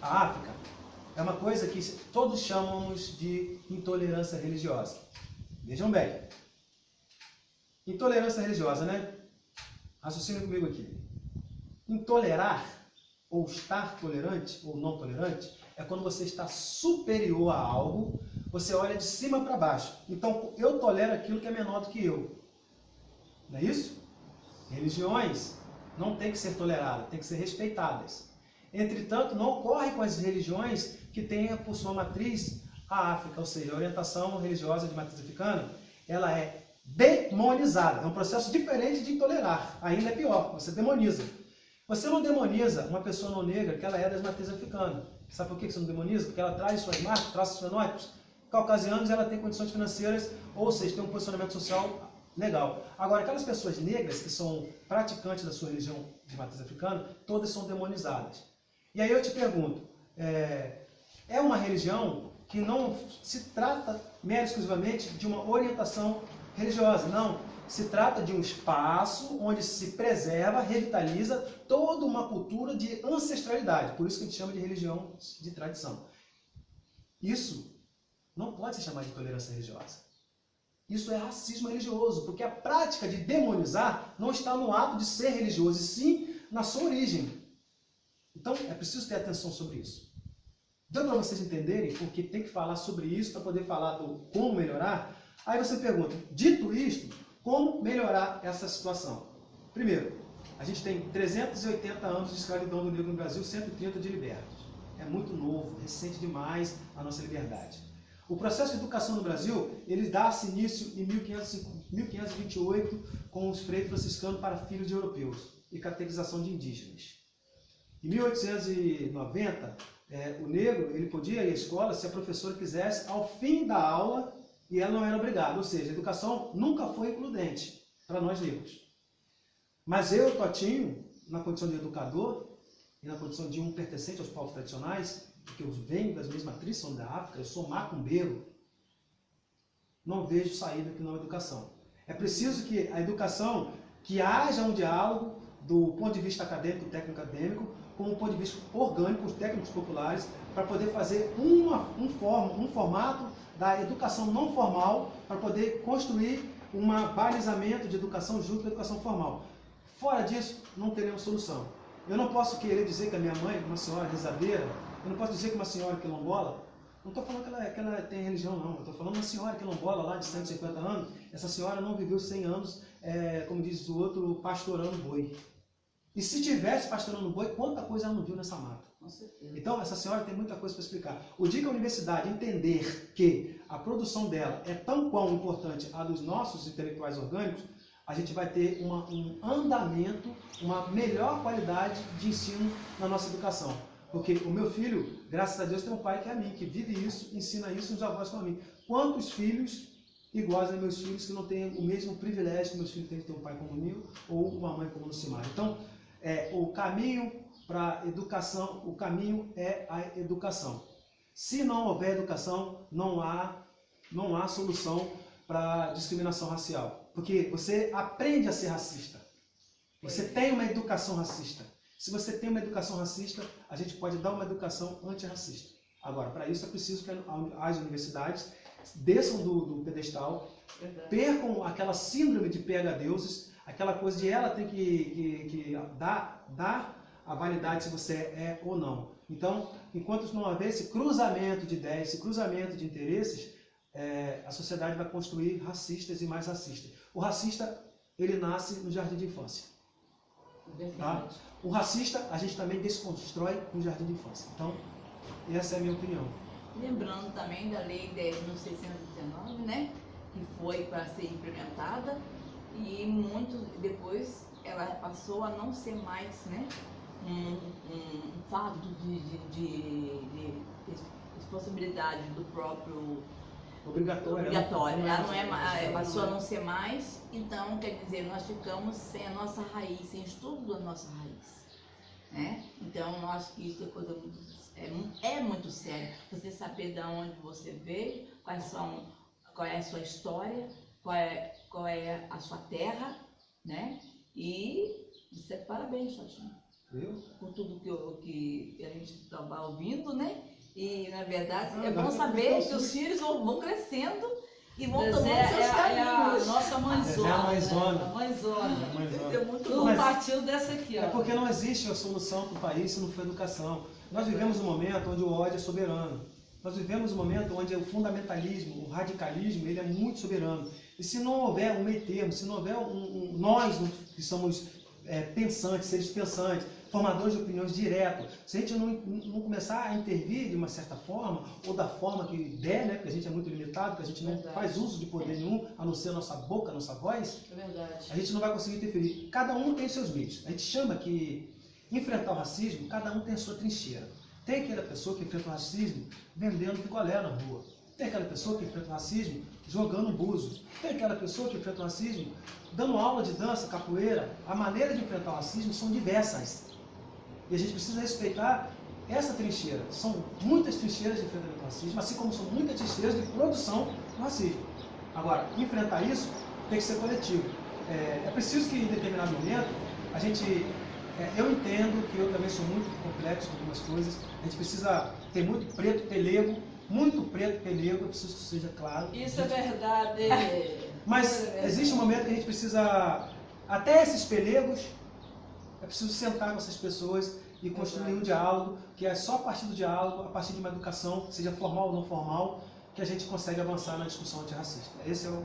a África, é uma coisa que todos chamamos de intolerância religiosa. Vejam bem. Intolerância religiosa, né? Raciocinem comigo aqui. Intolerar, ou estar tolerante, ou não tolerante, é quando você está superior a algo, você olha de cima para baixo. Então, eu tolero aquilo que é menor do que eu. Não é isso? Religiões não têm que ser toleradas, têm que ser respeitadas. Entretanto, não ocorre com as religiões que tenham por sua matriz a África, ou seja, a orientação religiosa de matriz africana, ela é demonizada. É um processo diferente de intolerar. Ainda é pior, você demoniza. Você não demoniza uma pessoa não negra que ela é das matrizes africanas. Sabe por que você não demoniza? Porque ela traz suas marcas, traços fenótipos. Caucasianos, ela tem condições financeiras, ou seja, tem um posicionamento social legal. Agora, aquelas pessoas negras que são praticantes da sua religião de matriz africana, todas são demonizadas. E aí eu te pergunto, é uma religião que não se trata mera e exclusivamente de uma orientação religiosa, não. Se trata de um espaço onde se preserva, revitaliza toda uma cultura de ancestralidade. Por isso que a gente chama de religião de tradição. Isso não pode ser chamado de intolerância religiosa. Isso é racismo religioso, porque a prática de demonizar não está no ato de ser religioso, e sim na sua origem. Então, é preciso ter atenção sobre isso. Deu para vocês entenderem, porque tem que falar sobre isso para poder falar do como melhorar? Aí você pergunta, dito isto, como melhorar essa situação? Primeiro, a gente tem 380 anos de escravidão do negro no Brasil, 130 de libertos. É muito novo, recente demais a nossa liberdade. O processo de educação no Brasil, ele dá-se início em 1528 com os freios franciscanos para filhos de europeus e catequização de indígenas. Em 1890, o negro ele podia ir à escola se a professora quisesse ao fim da aula e ela não era obrigada. Ou seja, a educação nunca foi includente para nós negros. Mas eu, Totinho, na condição de educador e na condição de um pertencente aos povos tradicionais, porque eu venho das mesmas matrizes, sou da África, eu sou macumbeiro, não vejo saída que não é educação. É preciso que a educação, que haja um diálogo do ponto de vista acadêmico, técnico-acadêmico, com um ponto de vista orgânico, os técnicos populares, para poder fazer um formato da educação não formal, para poder construir um balizamento de educação junto com a educação formal. Fora disso, não teremos solução. Eu não posso querer dizer que a minha mãe, uma senhora rezadeira, eu não posso dizer que uma senhora quilombola, não estou falando que ela tem religião, não. Eu estou falando uma senhora quilombola lá de 150 anos, essa senhora não viveu 100 anos, como diz o outro, pastorando boi. E se tivesse pastorando boi, quanta coisa ela não viu nessa mata? Com certeza. Então, essa senhora tem muita coisa para explicar. O dia que a universidade entender que a produção dela é tão quão importante a dos nossos intelectuais orgânicos, a gente vai ter um andamento, uma melhor qualidade de ensino na nossa educação. Porque o meu filho, graças a Deus, tem um pai que é a mim, que vive isso, ensina isso, e os avós como a mim. Quantos filhos iguais a meus filhos que não têm o mesmo privilégio que meus filhos têm de ter um pai como o Nil ou uma mãe como o Lucimar? Então, o caminho para a educação, o caminho é a educação. Se não houver educação, não há solução para discriminação racial. Porque você aprende a ser racista. Você tem uma educação racista. Se você tem uma educação racista, a gente pode dar uma educação antirracista. Agora, para isso é preciso que as universidades desçam do pedestal, percam aquela síndrome de pega-deuses, aquela coisa de ela tem que dar a validade se você é ou não. Então, enquanto não houver esse cruzamento de ideias, esse cruzamento de interesses, a sociedade vai construir racistas e mais racistas. O racista, ele nasce no jardim de infância. Tá? O racista, a gente também desconstrói no jardim de infância. Então, essa é a minha opinião. Lembrando também da Lei 10.619, né, que foi para ser implementada e muito depois ela passou a não ser mais, né, um fardo de responsabilidade do próprio Obrigatória. Ela não é, passou a não ser mais, então quer dizer, nós ficamos sem a nossa raiz, sem estudo da nossa raiz, né? Então eu acho que isso é coisa muito séria. Você saber de onde você veio, qual é a sua história, qual é a sua terra, né? E você parabéns, Totinho, por tudo que a gente estava ouvindo, né? E, na verdade, é bom saber que os filhos vão crescendo e vão tomando seus caminhos. A nossa mãezona. A mãezona. Né? A mãezona. Isso é muito Tudo bom. partiu dessa aqui, ó. É porque não existe a solução para o país se não for educação. Nós vivemos um momento onde o ódio é soberano. Nós vivemos um momento onde o fundamentalismo, o radicalismo, ele é muito soberano. E se não houver um meio termo, se não houver nós que somos pensantes, seres pensantes, formadores de opiniões direto, se a gente não começar a intervir de uma certa forma, ou da forma que der, né, porque a gente é muito limitado, porque a gente não faz uso de poder nenhum, a não ser a nossa boca, a nossa voz, a gente não vai conseguir interferir. Cada um tem seus meios. A gente chama que enfrentar o racismo, cada um tem a sua trincheira. Tem aquela pessoa que enfrenta o racismo vendendo picolé na rua. Tem aquela pessoa que enfrenta o racismo jogando buzo. Tem aquela pessoa que enfrenta o racismo dando aula de dança, capoeira. A maneira de enfrentar o racismo são diversas. E a gente precisa respeitar essa trincheira. São muitas trincheiras de enfrentamento ao racismo, assim como são muitas trincheiras de produção do racismo. Agora, enfrentar isso tem que ser coletivo. É preciso que em determinado momento a gente... eu entendo que eu também sou muito complexo com algumas coisas. A gente precisa ter muito preto pelego, eu preciso que isso seja claro. Isso é verdade. Mas existe um momento que a gente precisa, até esses pelegos, é preciso sentar com essas pessoas e construir um diálogo, que é só a partir do diálogo, a partir de uma educação, seja formal ou não formal, que a gente consegue avançar na discussão antirracista. Esse é o...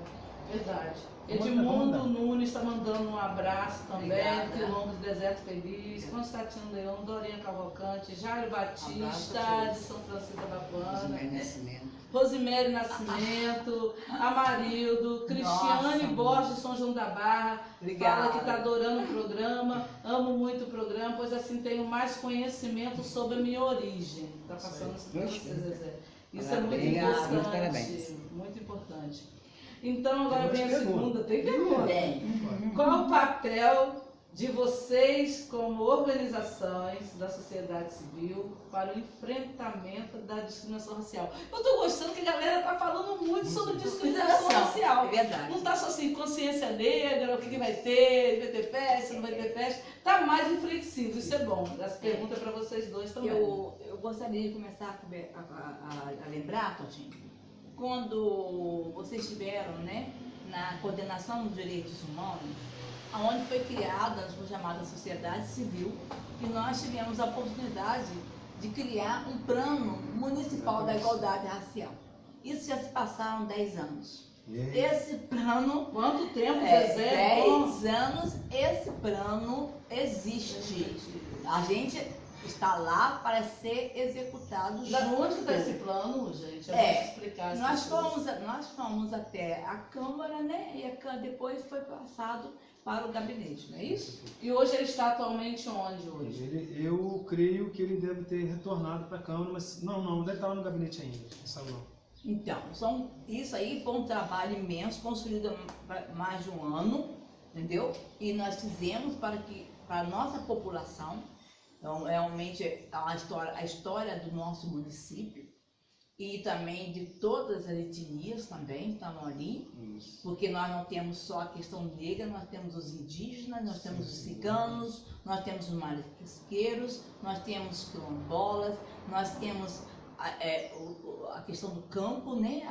Verdade. Vamos Edmundo mandar. Nunes está mandando um abraço também, Obrigada. do Quilombo do Deserto Feliz, Constantino Leão, Dorinha Cavalcante, Jairo Abraço Batista, a de todos. São Francisco da Bapuana, Rosemary Nascimento. Rosemary Nascimento, Amarildo, Cristiane Nossa. Borges de São João da Barra, Obrigada. fala que está adorando o programa, amo muito o programa, pois assim tenho mais conhecimento sobre a minha origem. Está passando isso para você, Zezé. Isso é muito Parabéns, importante. muitos parabéns. Muito importante. Então agora Tem vem a mais pergunta. segunda, tem pergunta. Bem, Qual o papel de vocês como organizações da sociedade civil para o enfrentamento da discriminação racial? Eu estou gostando que a galera está falando muito sobre discriminação racial. É verdade. Não está só assim, consciência negra, o que vai ter festa, não vai ter festa. Está mais reflexivo, isso é bom. Essa pergunta é para vocês dois também. Eu gostaria de começar a lembrar, Totinho, quando vocês estiveram, né, na coordenação dos direitos humanos, onde foi criada a chamada sociedade civil, e nós tivemos a oportunidade de criar um plano municipal da igualdade racial. Isso já se passaram 10 anos. Esse plano, Quanto tempo, Zezé? 10 anos, esse plano existe. A gente está lá para ser executado Da junto. onde está esse plano, gente? Explicar as Nós pessoas. fomos até a Câmara, né? E depois foi passado para o gabinete, não é isso? E hoje ele está atualmente onde hoje? Eu creio que ele deve ter retornado para a Câmara, mas não deve estar lá no gabinete ainda. Não sabe não. Então, isso aí foi um trabalho imenso, construído há mais de um ano, entendeu? E nós fizemos para a nossa população, então, realmente a história do nosso município e também de todas as etnias também estão ali, porque nós não temos só a questão negra, nós temos os indígenas, nós temos os ciganos, nós temos os marisqueiros, nós temos quilombolas, nós temos a questão do campo, né?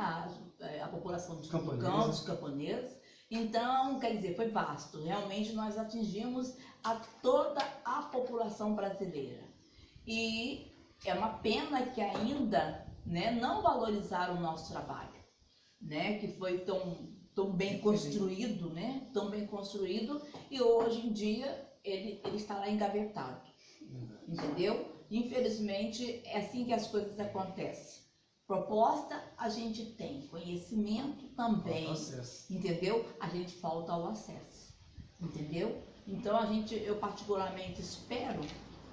A população do campo, os camponeses. Então, quer dizer, foi vasto. Realmente nós atingimos a toda a população brasileira. E é uma pena que ainda, né, não valorizaram o nosso trabalho, né, que foi tão bem construído, né, tão bem construído, e hoje em dia ele está lá engavetado, entendeu? Infelizmente é assim que as coisas acontecem. Proposta a gente tem, conhecimento também, entendeu? A gente falta o acesso, entendeu? Então eu particularmente espero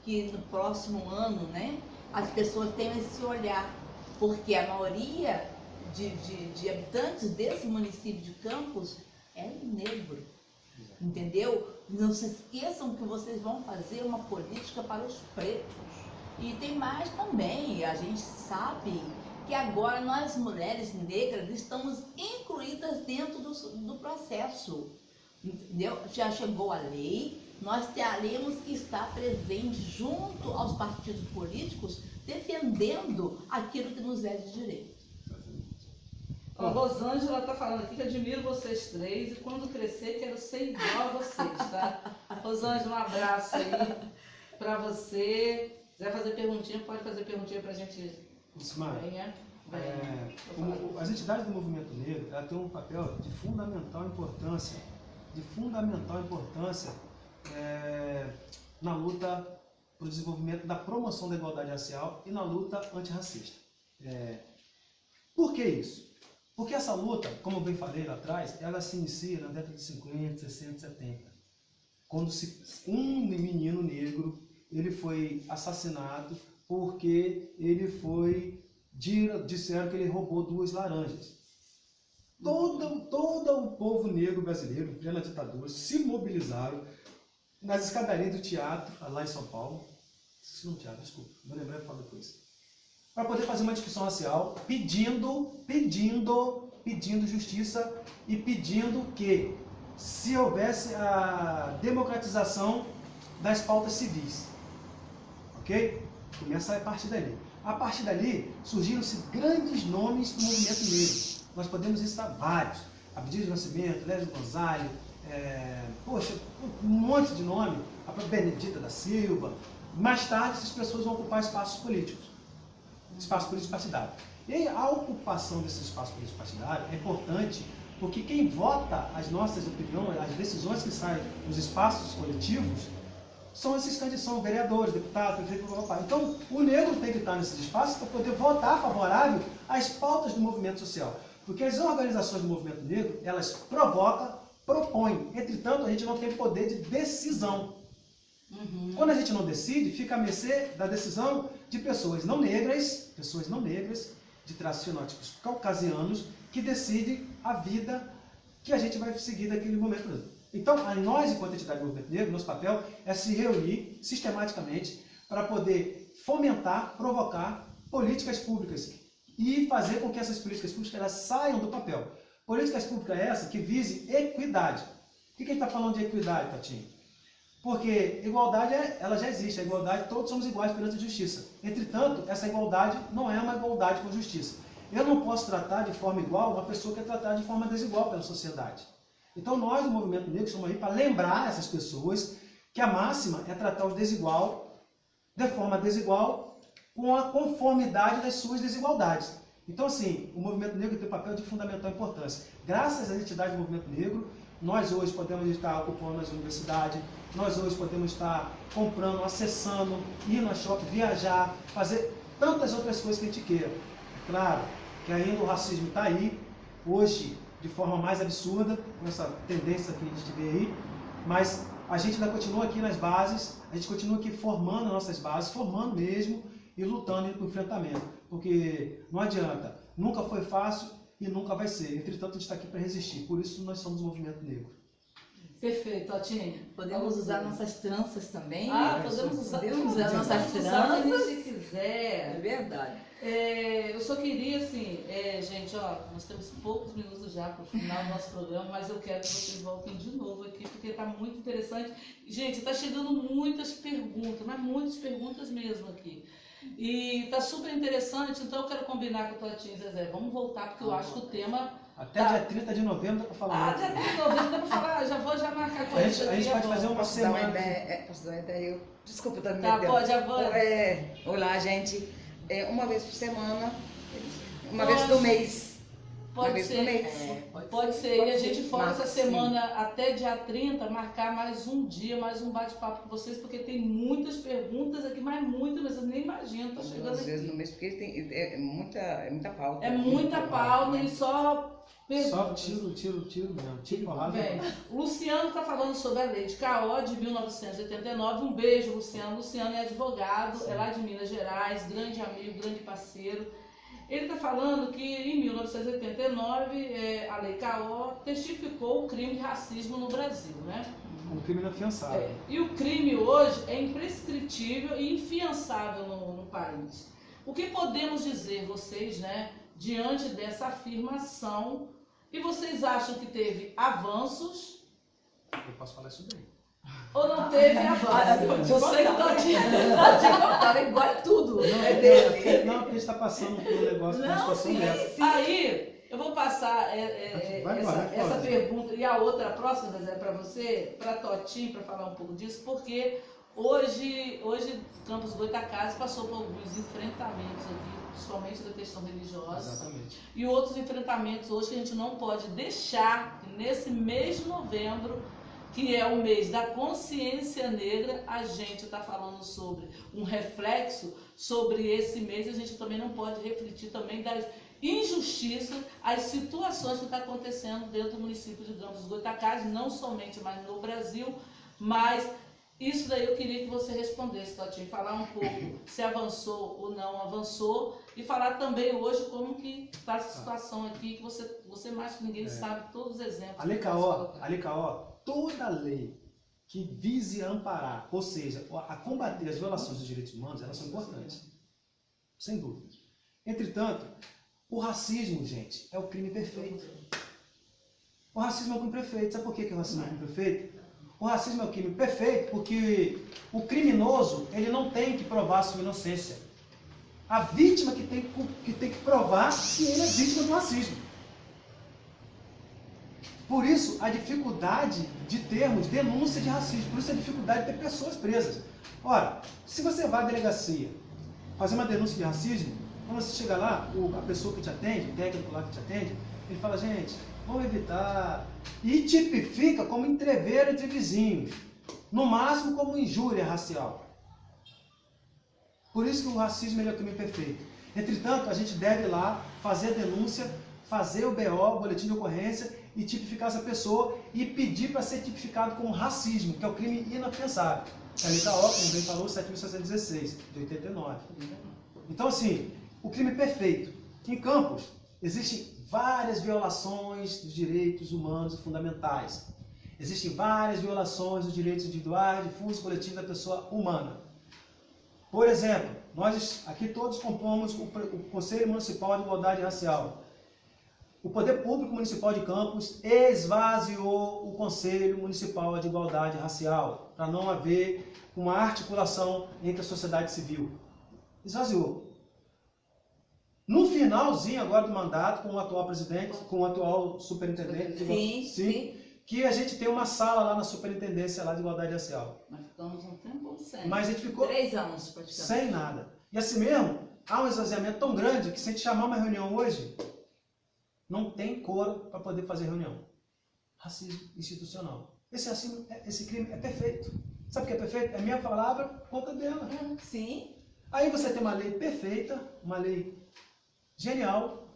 que no próximo ano, né, as pessoas tenham esse olhar, porque a maioria de habitantes desse município de Campos é negro, entendeu? Não se esqueçam que vocês vão fazer uma política para os pretos. E tem mais também, a gente sabe que agora nós mulheres negras estamos incluídas dentro do processo, entendeu? Já chegou a lei, nós teremos que estar presentes junto aos partidos políticos, defendendo aquilo que nos é de direito. A Rosângela está falando aqui que admiro vocês três e quando crescer quero ser igual a vocês, tá? Rosângela, um abraço aí para você. Se quiser fazer perguntinha, pode fazer perguntinha para a gente. Venha. As entidades do movimento negro, ela tem um papel de fundamental importância, na luta para o desenvolvimento da promoção da igualdade racial e na luta antirracista. Por que isso? Porque essa luta, como eu bem falei lá atrás, ela se inicia na década de 50, 60, 70, quando um menino negro ele foi assassinado porque disseram que ele roubou 2 laranjas. Todo o povo negro brasileiro, em plena ditadura, se mobilizaram nas escadarias do teatro, lá em São Paulo, não lembrei para falar depois, para poder fazer uma discussão racial, pedindo justiça e pedindo que se houvesse a democratização das pautas civis. Ok? Começa a partir dali. A partir dali, surgiram-se grandes nomes do movimento negro. Nós podemos listar vários. Abdias do Nascimento, Lésio Gonzalez, um monte de nome. A própria Benedita da Silva, mais tarde essas pessoas vão ocupar espaços políticos partidários. E aí, a ocupação desses espaços políticos partidários é importante porque quem vota as nossas opiniões, as decisões que saem dos espaços coletivos, são esses candidatos, são vereadores, deputados, prefeitos, papapá. Então, o negro tem que estar nesses espaços para poder votar favorável às pautas do movimento social. Porque as organizações do movimento negro, elas provocam, propõem. Entretanto, a gente não tem poder de decisão. Quando a gente não decide, fica à mercê da decisão de pessoas não negras, de traços fenótipos caucasianos, que decidem a vida que a gente vai seguir naquele momento. Então, nós, enquanto entidade do movimento negro, nosso papel é se reunir sistematicamente para poder fomentar, provocar políticas públicas e fazer com que essas políticas públicas elas saiam do papel. Políticas públicas essa que vise equidade. O que a gente está falando de equidade, Tatinho? Porque igualdade, ela já existe. A igualdade, todos somos iguais perante a justiça. Entretanto, essa igualdade não é uma igualdade com justiça. Eu não posso tratar de forma igual uma pessoa que é tratada de forma desigual pela sociedade. Então nós, do Movimento Negro, estamos aí para lembrar essas pessoas que a máxima é tratar os desigual de forma desigual com a conformidade das suas desigualdades. Então, assim, o Movimento Negro tem um papel de fundamental importância. Graças às entidades do Movimento Negro, nós hoje podemos estar ocupando as universidades, nós hoje podemos estar comprando, acessando, ir no shopping, viajar, fazer tantas outras coisas que a gente queira. Claro que ainda o racismo está aí, hoje, de forma mais absurda, com essa tendência que a gente vê aí, mas a gente ainda continua aqui nas bases, a gente continua aqui formando nossas bases, formando mesmo e lutando para o enfrentamento, porque não adianta, nunca foi fácil e nunca vai ser, entretanto a gente está aqui para resistir, por isso nós somos o Movimento Negro. Perfeito, Totinha. Podemos usar nossas tranças também? Podemos usar nossas o que tranças. a gente quiser. É verdade. Eu só queria, assim, gente, ó, nós temos poucos minutos já para o final do nosso programa, mas eu quero que vocês voltem de novo aqui, porque está muito interessante. Gente, está chegando muitas perguntas, mas muitas perguntas mesmo aqui. E está super interessante, então eu quero combinar com o Totinho e Zezé. Vamos voltar, porque eu acho que o tema... Até dia 30 de novembro dá para falar. Dia 30 de novembro dá para falar, já marcar com isso. A gente pode fazer uma Posso dar uma semana. ideia? Posso dar uma ideia? Desculpa, tá me Tá, metendo. pode, Avana. Olá, gente. Uma vez por semana, uma Pode. vez por mês. Uma Pode vez ser. por mês. Pode ser. E a gente folga Marca, essa sim. semana até dia 30, marcar mais um dia, mais um bate-papo com vocês, porque tem muitas perguntas aqui, mas muitas, mas eu nem imagino, tá chegando Duas vezes no aqui. mês, porque é muita pauta. É muita pauta e só Só perguntas. tiro mesmo, tiro porrada. Bem, o Luciano está falando sobre a lei de Caó de 1989. Um beijo, Luciano. Luciano é advogado, é lá de Minas Gerais, grande amigo, grande parceiro. Ele está falando que em 1989 a lei Caó testificou o crime de racismo no Brasil, né? Um crime inafiançável. E o crime hoje é imprescritível e infiançável no país. O que podemos dizer, vocês, né, diante dessa afirmação? E vocês acham que teve avanços Eu posso falar isso bem. ou não teve avanços? Você que está Igual tudo. Não, porque a gente está passando por um negócio, por uma situação dessa. Aí, eu vou passar Vai embora, essa pode. pergunta e a outra, a próxima, Zezé, para você, para Totinho, para falar um pouco disso, porque hoje Campos Goytacazes passou por alguns enfrentamentos aqui, principalmente da questão religiosa. Exatamente. E outros enfrentamentos hoje que a gente não pode deixar, que nesse mês de novembro, que é o mês da consciência negra, a gente está falando sobre um reflexo sobre esse mês, a gente também não pode refletir também das injustiças, as situações que estão acontecendo dentro do município de Campos dos Goytacazes, não somente mais no Brasil, mas isso daí eu queria que você respondesse, Totinho, falar um pouco se avançou ou não avançou, e falar também hoje como que está essa situação aqui, que você mais que ninguém sabe todos os exemplos. A Lei Caó, toda lei que vise amparar, ou seja, a combater as violações dos direitos humanos, elas são importantes. Sem dúvida. Entretanto, o racismo, gente, é o crime perfeito. O racismo é o crime perfeito. Sabe por que o racismo é o crime perfeito? O racismo é o crime perfeito porque o criminoso, ele não tem que provar a sua inocência. A vítima que tem que provar que ele é vítima do racismo. Por isso, a dificuldade de termos denúncia de racismo, por isso a dificuldade de ter pessoas presas. Ora, se você vai à delegacia fazer uma denúncia de racismo, quando você chega lá, a pessoa que te atende, o técnico lá que te atende, ele fala, gente, vamos evitar, e tipifica como entreveiro entre vizinhos, no máximo como injúria racial. Por isso que o racismo é o crime perfeito. Entretanto, a gente deve ir lá fazer a denúncia, fazer o BO, o boletim de ocorrência, e tipificar essa pessoa e pedir para ser tipificado como racismo, que é o crime inafiançável. A letra O, como bem falou, 7.616, de 89. Então, assim, o crime perfeito. Em Campos, existem várias violações dos direitos humanos e fundamentais. Existem várias violações dos direitos individuais, difusos e coletivos da pessoa humana. Por exemplo, nós aqui todos compomos o Conselho Municipal de Igualdade Racial. O Poder Público Municipal de Campos esvaziou o Conselho Municipal de Igualdade Racial, para não haver uma articulação entre a sociedade civil. Esvaziou. No finalzinho agora do mandato, com o atual presidente, com o atual superintendente, Sim. que a gente tem uma sala lá na superintendência lá de Igualdade Racial. Nós ficamos um tempo sem. Mas a gente ficou 3 anos praticamente. sem nada. E assim mesmo, há um esvaziamento tão grande que se a gente chamar uma reunião hoje, não tem coro para poder fazer reunião. Racismo institucional. Esse racismo, esse crime é perfeito. Sabe o que é perfeito? É a minha palavra contra dela. Sim. Aí você tem uma lei perfeita, uma lei genial,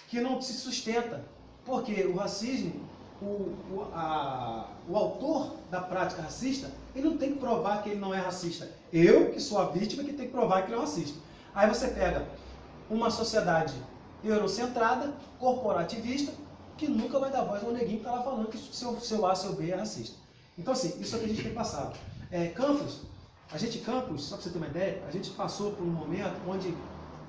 que não se sustenta. Porque o racismo, o autor da prática racista, ele não tem que provar que ele não é racista. Eu, que sou a vítima, que tem que provar que ele é racista. Aí você pega uma sociedade eurocentrada, corporativista, que nunca vai dar voz ao neguinho que está lá falando que seu A, seu B é racista. Então, assim, isso é o que a gente tem passado. Campos, só para você ter uma ideia, a gente passou por um momento onde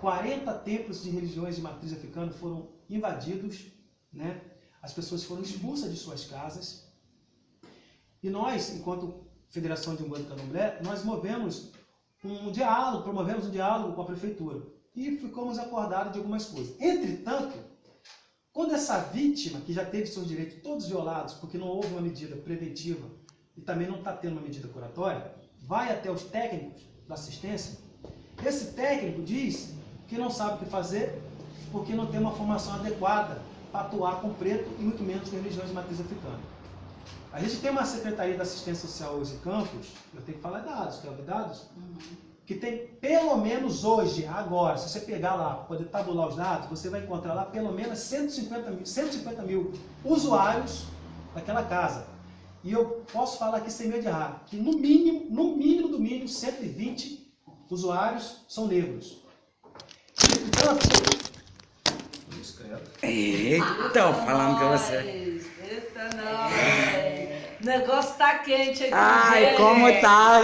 40 templos de religiões de matriz africana foram invadidos, né? As pessoas foram expulsas de suas casas, e nós, enquanto Federação de Umbanda e Candomblé, nós promovemos um diálogo com a prefeitura. E ficamos acordados de algumas coisas. Entretanto, quando essa vítima, que já teve seus direitos todos violados, porque não houve uma medida preventiva e também não está tendo uma medida curatória, vai até os técnicos da assistência, esse técnico diz que não sabe o que fazer porque não tem uma formação adequada para atuar com preto e muito menos com religiões de matriz africana. A gente tem uma Secretaria da Assistência Social hoje em Campos, eu tenho que falar dados, quer ver dados? Que tem pelo menos hoje, agora, se você pegar lá, poder tabular os dados, você vai encontrar lá pelo menos 150 mil usuários daquela casa. E eu posso falar aqui sem medo de errar, que no mínimo, 120 usuários são negros. Eita, falando com você. Eita, não. O negócio tá quente aqui. Ai, gente. como tá?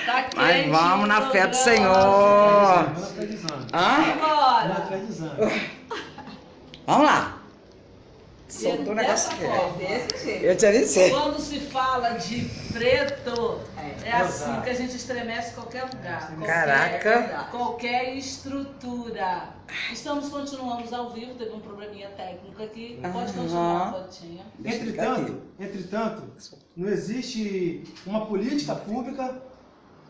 Tá quente. Mas vamos na fé do Senhor. Hã? Bora. Vamos lá. E Soltou o negócio aqui. Desse jeito. Eu te avisei. Quando se fala de preto, é assim Exato. que a gente estremece qualquer lugar. Caraca. Qualquer estrutura. Continuamos ao vivo, teve um probleminha técnico aqui. Pode continuar, Botinha. Deixa eu ficar aqui. Entretanto, não existe uma política pública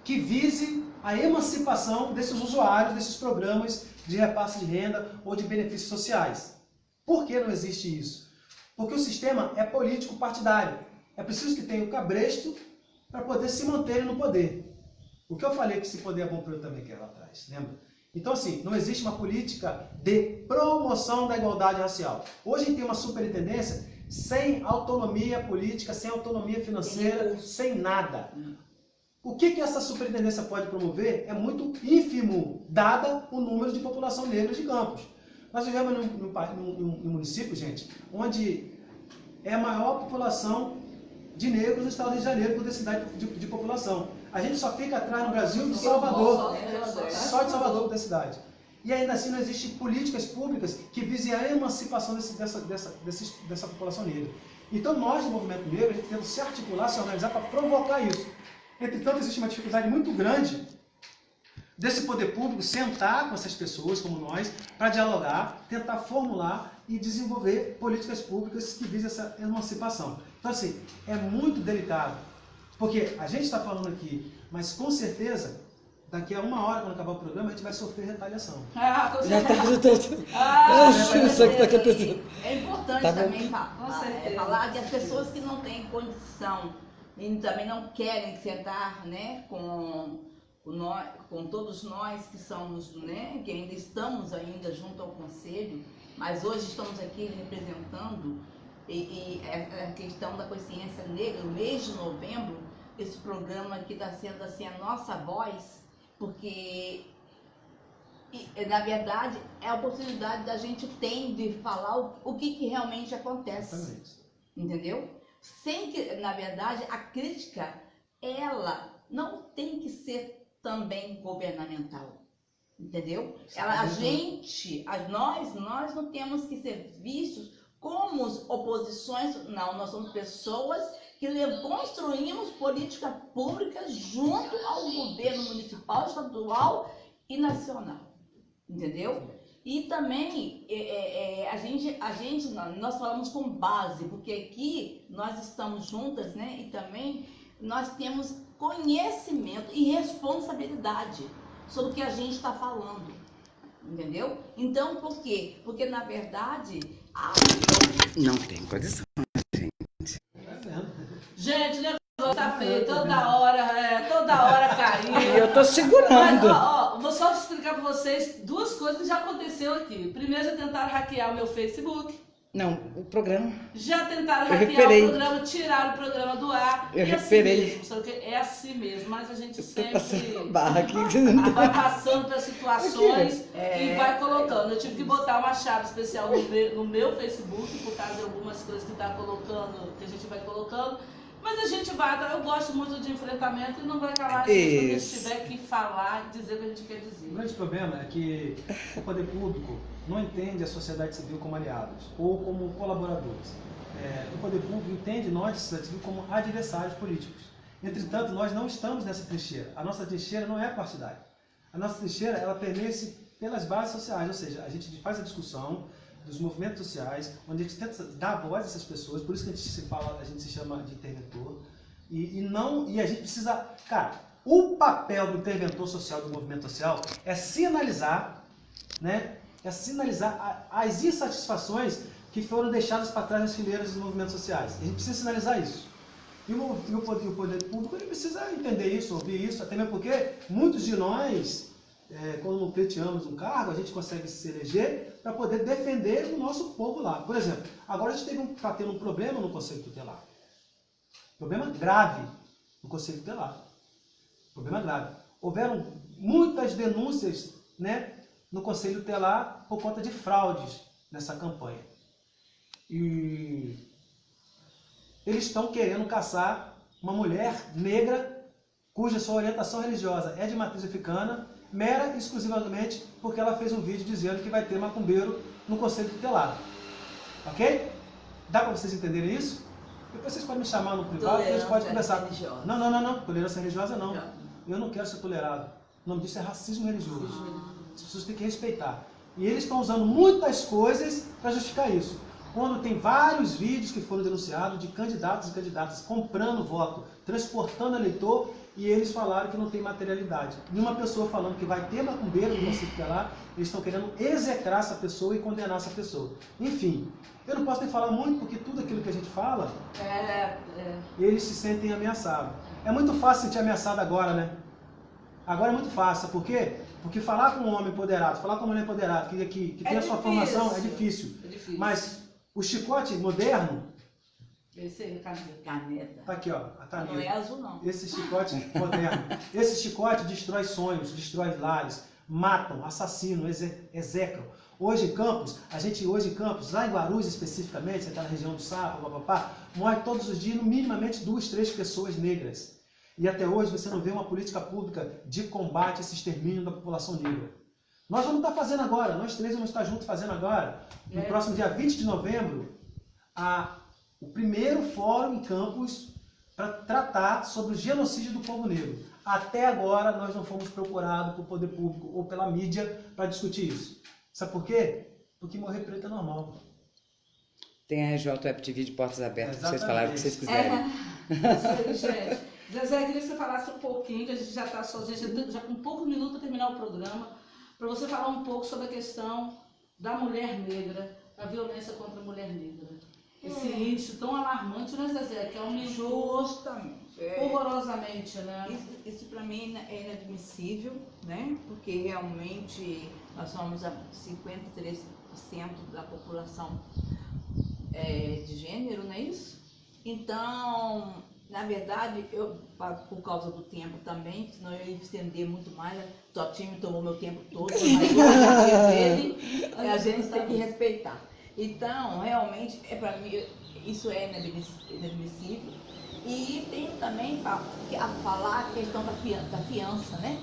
que vise a emancipação desses usuários, desses programas de repasse de renda ou de benefícios sociais. Por que não existe isso? Porque o sistema é político-partidário. É preciso que tenha o cabresto para poder se manter no poder. O que eu falei que esse poder é bom para eu também quero lá atrás, lembra? Então, assim, não existe uma política de promoção da igualdade racial. Hoje tem uma superintendência sem autonomia política, sem autonomia financeira, sem nada. O que essa superintendência pode promover é muito ínfimo, dada o número de população negra de Campos. Nós vivemos num município, gente, onde é a maior população de negros no estado do Rio de Janeiro, por densidade de população. A gente só fica atrás no Brasil de Salvador, só de Salvador por densidade. E ainda assim não existem políticas públicas que visem a emancipação dessa população negra. Então nós, do movimento negro, a gente tenta se articular, se organizar para provocar isso. Entretanto, existe uma dificuldade muito grande desse poder público sentar com essas pessoas, como nós, para dialogar, tentar formular e desenvolver políticas públicas que visem essa emancipação. Então, assim, é muito delicado, porque a gente está falando aqui, mas com certeza, daqui a 1 hora, quando acabar o programa, a gente vai sofrer retaliação. Ah, com Já certeza. tá Com Isso que tá certeza. acontecendo. É importante Tá bom. também Com certeza. falar que as pessoas que não têm condição e também não querem sentar, né, com todos nós que somos, né, que ainda estamos ainda junto ao Conselho, mas hoje estamos aqui representando e a questão da consciência negra, no mês de novembro, esse programa aqui está sendo assim a nossa voz, porque na verdade é a oportunidade da gente ter de falar o que realmente acontece. Exatamente. Entendeu? Sem que, na verdade, a crítica, ela não tem que ser também governamental. Entendeu? Nós não temos que ser vistos como oposições, não, nós somos pessoas que construímos política pública junto ao governo municipal, estadual e nacional. Entendeu? E também nós falamos com base, porque aqui nós estamos juntas, né? E também nós temos conhecimento e responsabilidade sobre o que a gente está falando, entendeu? Então, por quê? Porque na verdade Não tem condição. Gente, o negócio tá feio, toda hora caindo. Eu tô Mas, segurando. vou só explicar para vocês 2 coisas que já aconteceu aqui. Primeiro, já tentaram hackear o meu Facebook. Não, o programa. Já tentaram Eu hackear recuperei. o programa, tiraram o programa do ar. Eu é recuperei. assim mesmo, sabe o quê? É assim mesmo, mas a gente Eu tô passando sempre barra aqui. vai passando pelas situações Aqui. e vai colocando. Eu tive que botar uma chave especial no meu Facebook, por causa de algumas coisas que tá colocando, que a gente vai colocando. Mas a gente vai, eu gosto muito de enfrentamento e não vai calar a gente quando a gente Isso. tiver que falar e dizer o que a gente quer dizer. O grande problema é que o poder público não entende a sociedade civil como aliados ou como colaboradores. O poder público entende nós, a sociedade civil, como adversários políticos. Entretanto, nós não estamos nessa trincheira. A nossa trincheira não é partidária. A nossa trincheira, ela permite pelas bases sociais, ou seja, a gente faz a discussão dos movimentos sociais, onde a gente tenta dar voz a essas pessoas, por isso que a gente se chama de interventor, e a gente precisa, cara, o papel do interventor social, do movimento social, é sinalizar, né, as insatisfações que foram deixadas para trás nas fileiras dos movimentos sociais. A gente precisa sinalizar isso. E o poder público ele precisa entender isso, ouvir isso, até mesmo porque muitos de nós, quando pleiteamos um cargo, a gente consegue se eleger para poder defender o nosso povo lá. Por exemplo, agora a gente está tendo um problema no Conselho Tutelar. Problema grave no Conselho Tutelar. Problema grave. Houveram muitas denúncias, né, no Conselho Tutelar por conta de fraudes nessa campanha. E eles estão querendo caçar uma mulher negra cuja sua orientação religiosa é de matriz africana, mera e exclusivamente porque ela fez um vídeo dizendo que vai ter macumbeiro no Conselho Tutelar. Ok? Dá para vocês entenderem isso? Depois vocês podem me chamar no privado e a gente pode conversar. religiosa. Não. Tolerância religiosa não. Eu não quero ser tolerado. O nome disso é racismo religioso. As pessoas têm que respeitar. E eles estão usando muitas coisas para justificar isso. Quando tem vários vídeos que foram denunciados de candidatos e candidatas comprando voto, transportando eleitor, e eles falaram que não tem materialidade. E uma pessoa falando que vai ter macumbeiro no Conselho Tutelar, eles estão querendo execrar essa pessoa e condenar essa pessoa. Enfim, eu não posso nem falar muito, porque tudo aquilo que a gente fala, eles se sentem ameaçados. É muito fácil se sentir ameaçado agora, né? Agora é muito fácil, sabe por quê? Porque falar com um homem empoderado, falar com uma mulher empoderada, que tem a sua formação, é difícil. É difícil. Mas o chicote moderno, Esse aí, caneta. Caneta. tá aqui, ó, a caneta. Não é azul, não. Esse chicote moderno, esse chicote destrói sonhos, destrói lares, matam, assassinam, execram. Hoje em Campos, lá em Guarulhos especificamente, você está na região do Sapo, morre todos os dias, minimamente 2, 3 pessoas negras. E até hoje você não vê uma política pública de combate a esse extermínio da população negra. Nós vamos estar fazendo agora, nós 3 vamos estar juntos fazendo agora, no próximo dia 20 de novembro, o primeiro fórum em Campos para tratar sobre o genocídio do povo negro. Até agora nós não fomos procurados pelo poder público ou pela mídia para discutir isso. Sabe por quê? Porque morrer preto é normal. Tem a RJ Web TV de portas abertas para vocês Exatamente. falarem o que vocês quiserem. Isso aí, gente. Zezé, eu queria que você falasse um pouquinho, que a gente já está só, já com poucos minutos para terminar o programa, para você falar um pouco sobre a questão da mulher negra, da violência contra a mulher negra. Esse índice tão alarmante, né, Zezé? Que aumentou Justamente. horrorosamente, né? Isso para mim é inadmissível, né? Porque realmente nós somos a 53% da população de gênero, não é isso? Então, na verdade, por causa do tempo também, senão eu ia estender muito mais, Totinho tomou meu tempo todo, mas dele, a gente tem que respeitar. Então, realmente, para mim, isso é inadmissível. E tem também a falar a questão da fiança, né?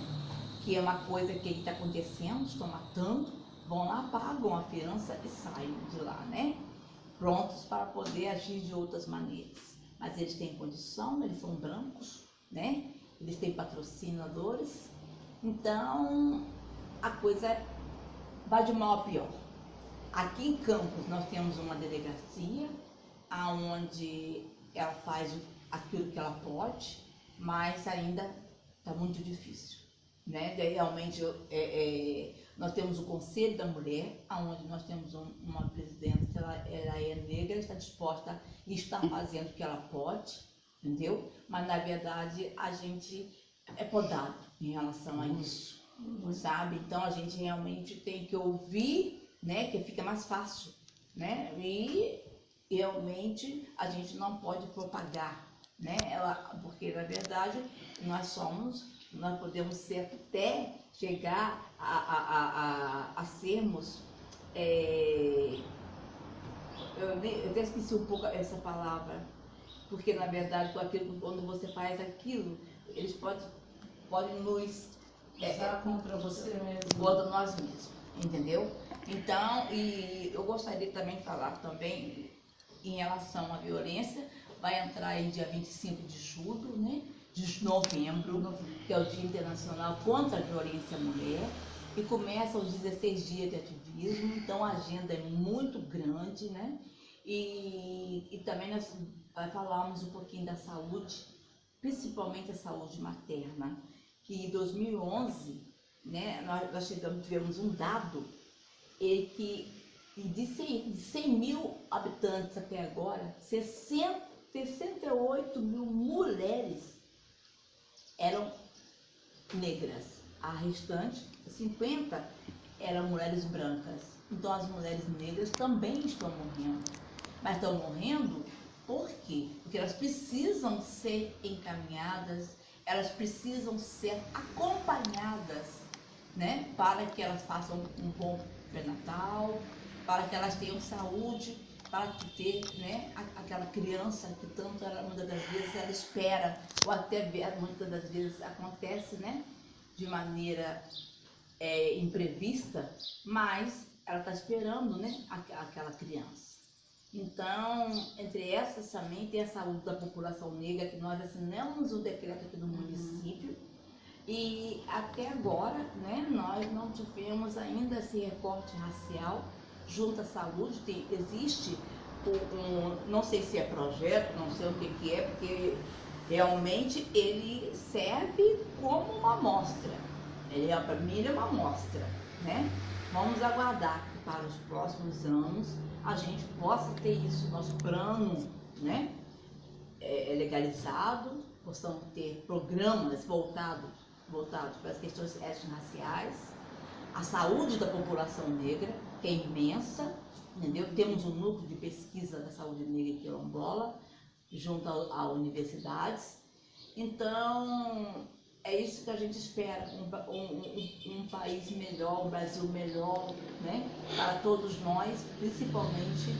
Que é uma coisa que está acontecendo, estão matando, vão lá, pagam a fiança e saem de lá, né? Prontos para poder agir de outras maneiras. Mas eles têm condição, eles são brancos, né? Eles têm patrocinadores. Então, a coisa vai de mal a pior. Aqui em Campos nós temos uma delegacia onde ela faz aquilo que ela pode, mas ainda está muito difícil, né? Realmente nós temos o Conselho da Mulher, onde nós temos uma presidente, ela é negra, está disposta e está fazendo o que ela pode, entendeu? Mas na verdade a gente é podado em relação a isso, sabe? Então a gente realmente tem que ouvir, né? Que fica mais fácil, né? E realmente a gente não pode propagar, né? Porque na verdade nós podemos ser até chegar a sermos, eu até esqueci um pouco essa palavra, porque na verdade quando você faz aquilo, eles podem nos Usar contra você mesmo. contra nós mesmos, entendeu? Então, e eu gostaria também de falar também em relação à violência, vai entrar aí dia 25 de julho, né? De novembro, que é o Dia Internacional contra a Violência à Mulher, e começa os 16 dias de ativismo, então a agenda é muito grande, né? E também nós falarmos um pouquinho da saúde, principalmente a saúde materna, que em 2011, né, nós tivemos um dado que de 100 mil habitantes até agora, 68 mil mulheres eram negras. A restante, 50, eram mulheres brancas. Então as mulheres negras também estão morrendo. Mas estão morrendo por quê? Porque elas precisam ser encaminhadas, elas precisam ser acompanhadas, né? Para que elas façam um bom pré-natal, para que elas tenham saúde, para ter, né, aquela criança que tanto muitas das vezes ela espera, ou até muitas das vezes acontece, né, de maneira imprevista, mas ela está esperando, né, aquela criança. Então, entre essas também tem a saúde da população negra, que nós assinamos um decreto aqui no município, e até agora, né, nós não tivemos ainda esse recorte racial junto à saúde. Existe não sei se é projeto, não sei o que é, porque realmente ele serve como uma amostra. Para mim ele é uma amostra, né? Vamos aguardar que para os próximos anos a gente possa ter isso, nosso plano, né, legalizado, possamos ter programas voltados para as questões étnico-raciais, a saúde da população negra, que é imensa, entendeu? Temos um núcleo de pesquisa da saúde negra e quilombola, junto a universidades. Então, é isso que a gente espera, um país melhor, um Brasil melhor, né? Para todos nós, principalmente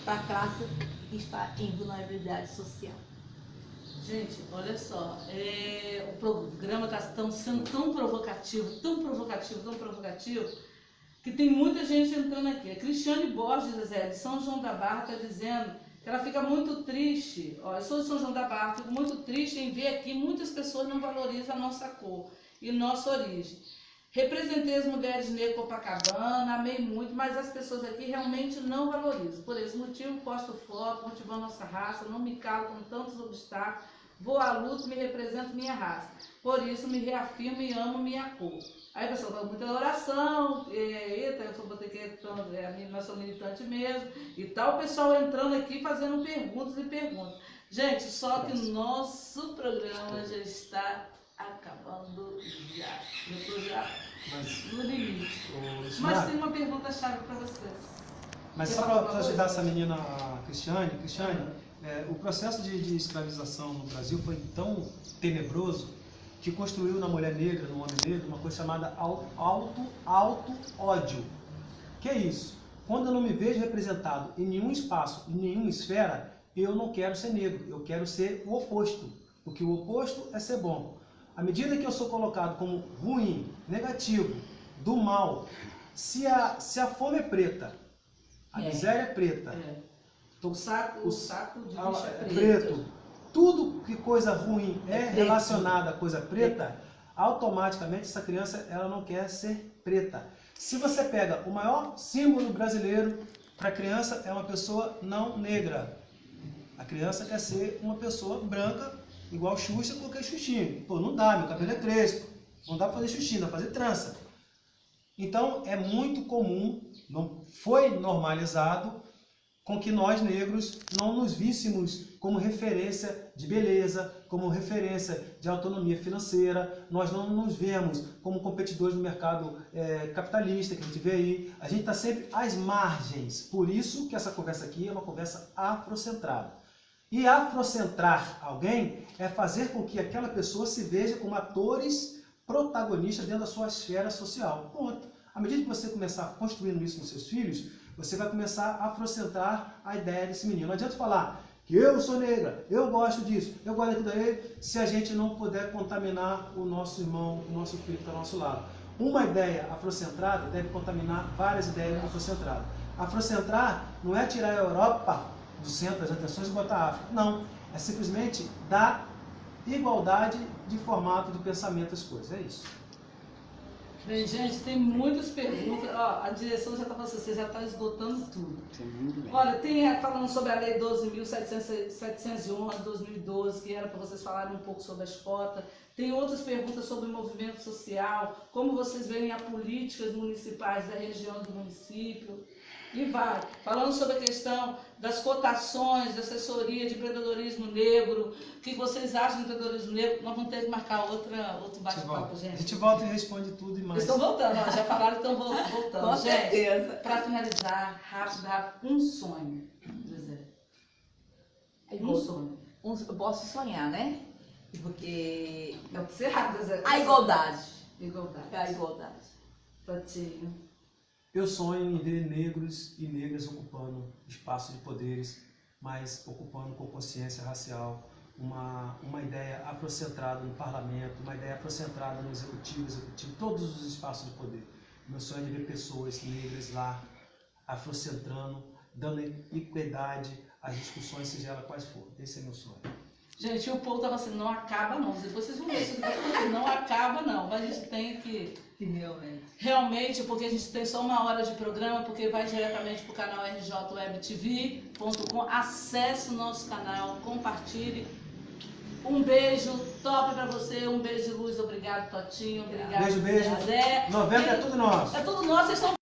para a classe que está em vulnerabilidade social. Gente, olha só, o programa está sendo tão provocativo, que tem muita gente entrando aqui. A Cristiane Borges, de São João da Barra, está dizendo Ela fica muito triste. Ó, eu sou de São João da Barra, fico muito triste em ver aqui muitas pessoas não valorizam a nossa cor e nossa origem. Representei as mulheres negras Copacabana, amei muito, mas as pessoas aqui realmente não valorizam. Por esse motivo, posto foto, motivando nossa raça, não me calo com tantos obstáculos, vou à luta e me represento minha raça. Por isso, me reafirmo e amo minha cor. Aí a pessoa fala muita oração, eita, eu só vou ter que nós somos militantes mesmo, e tal, o pessoal entrando aqui fazendo perguntas e perguntas. Gente, só que o nosso programa já está acabando já. Eu estou já no limite. Mas tem uma pergunta-chave para vocês. Mas só para ajudar essa menina, a Cristiane, o processo de escravização no Brasil foi tão tenebroso que construiu na mulher negra, no homem negro, uma coisa chamada auto-ódio. Que é isso? Quando eu não me vejo representado em nenhum espaço, em nenhuma esfera, eu não quero ser negro, eu quero ser o oposto, porque o oposto é ser bom. À medida que eu sou colocado como ruim, negativo, do mal, se a fome é preta, a miséria é preta, o saco de lixo é preto, tudo que coisa ruim é relacionada a coisa preta, automaticamente essa criança ela não quer ser preta. Se você pega o maior símbolo brasileiro para a criança é uma pessoa não negra. A criança quer ser uma pessoa branca, igual Xuxa, qualquer Xuxinho. Pô, não dá, meu cabelo é crespo. Não dá para fazer Xuxinho, dá para fazer trança. Então é muito comum, não foi normalizado, com que nós negros não nos víssemos como referência de beleza, como referência de autonomia financeira. Nós não nos vemos como competidores no mercado capitalista que a gente vê aí. A gente está sempre às margens. Por isso que essa conversa aqui é uma conversa afrocentrada. E afrocentrar alguém é fazer com que aquela pessoa se veja como atores protagonistas dentro da sua esfera social. Ponto. À medida que você começar construindo isso nos seus filhos, você vai começar a afrocentrar a ideia desse menino. Não adianta falar que eu sou negra, eu gosto disso, eu gosto daquilo daí, se a gente não puder contaminar o nosso irmão, o nosso filho que está ao nosso lado. Uma ideia afrocentrada deve contaminar várias ideias afrocentradas. Afrocentrar não é tirar a Europa do centro das atenções e botar a África. Não, é simplesmente dar igualdade de formato de pensamento às coisas. É isso. Bem, gente, tem muitas perguntas. Ó, a direção já está falando, você já está esgotando tudo. Olha, tem falando sobre a Lei 12.711 de 2012, que era para vocês falarem um pouco sobre as cotas. Tem outras perguntas sobre o movimento social, como vocês veem as políticas municipais da região do município. E vai. Falando sobre a questão das cotações, da assessoria de empreendedorismo negro, o que vocês acham do empreendedorismo negro? Nós vamos ter que marcar outro bate-papo, gente. A gente volta e responde tudo e mais. Eles estão voltando, ó, já falaram, estão voltando. Com certeza. Para finalizar, rápido, um sonho, José. Um sonho. Eu posso sonhar, né? Porque Não precisa ser rápido, José. a igualdade. Igualdade. É a igualdade. Tatinho. Eu sonho em ver negros e negras ocupando espaços de poderes, mas ocupando com consciência racial, uma ideia afrocentrada no parlamento, uma ideia afrocentrada no executivo, todos os espaços de poder. Meu sonho é ver pessoas negras lá, afrocentrando, dando equidade às discussões, seja ela quais for. Esse é meu sonho. Gente, o povo estava assim, não acaba não. Depois vocês vão ver isso, não acaba não. Mas a gente tem que... Realmente, porque a gente tem só 1 hora de programa, porque vai diretamente para o canal rjwebtv.com. Acesse o nosso canal, compartilhe. Um beijo top para você, um beijo de luz. Obrigado, Totinho. Obrigado, Beijo. Zé. Novembro é tudo nosso. É tudo nosso, vocês estão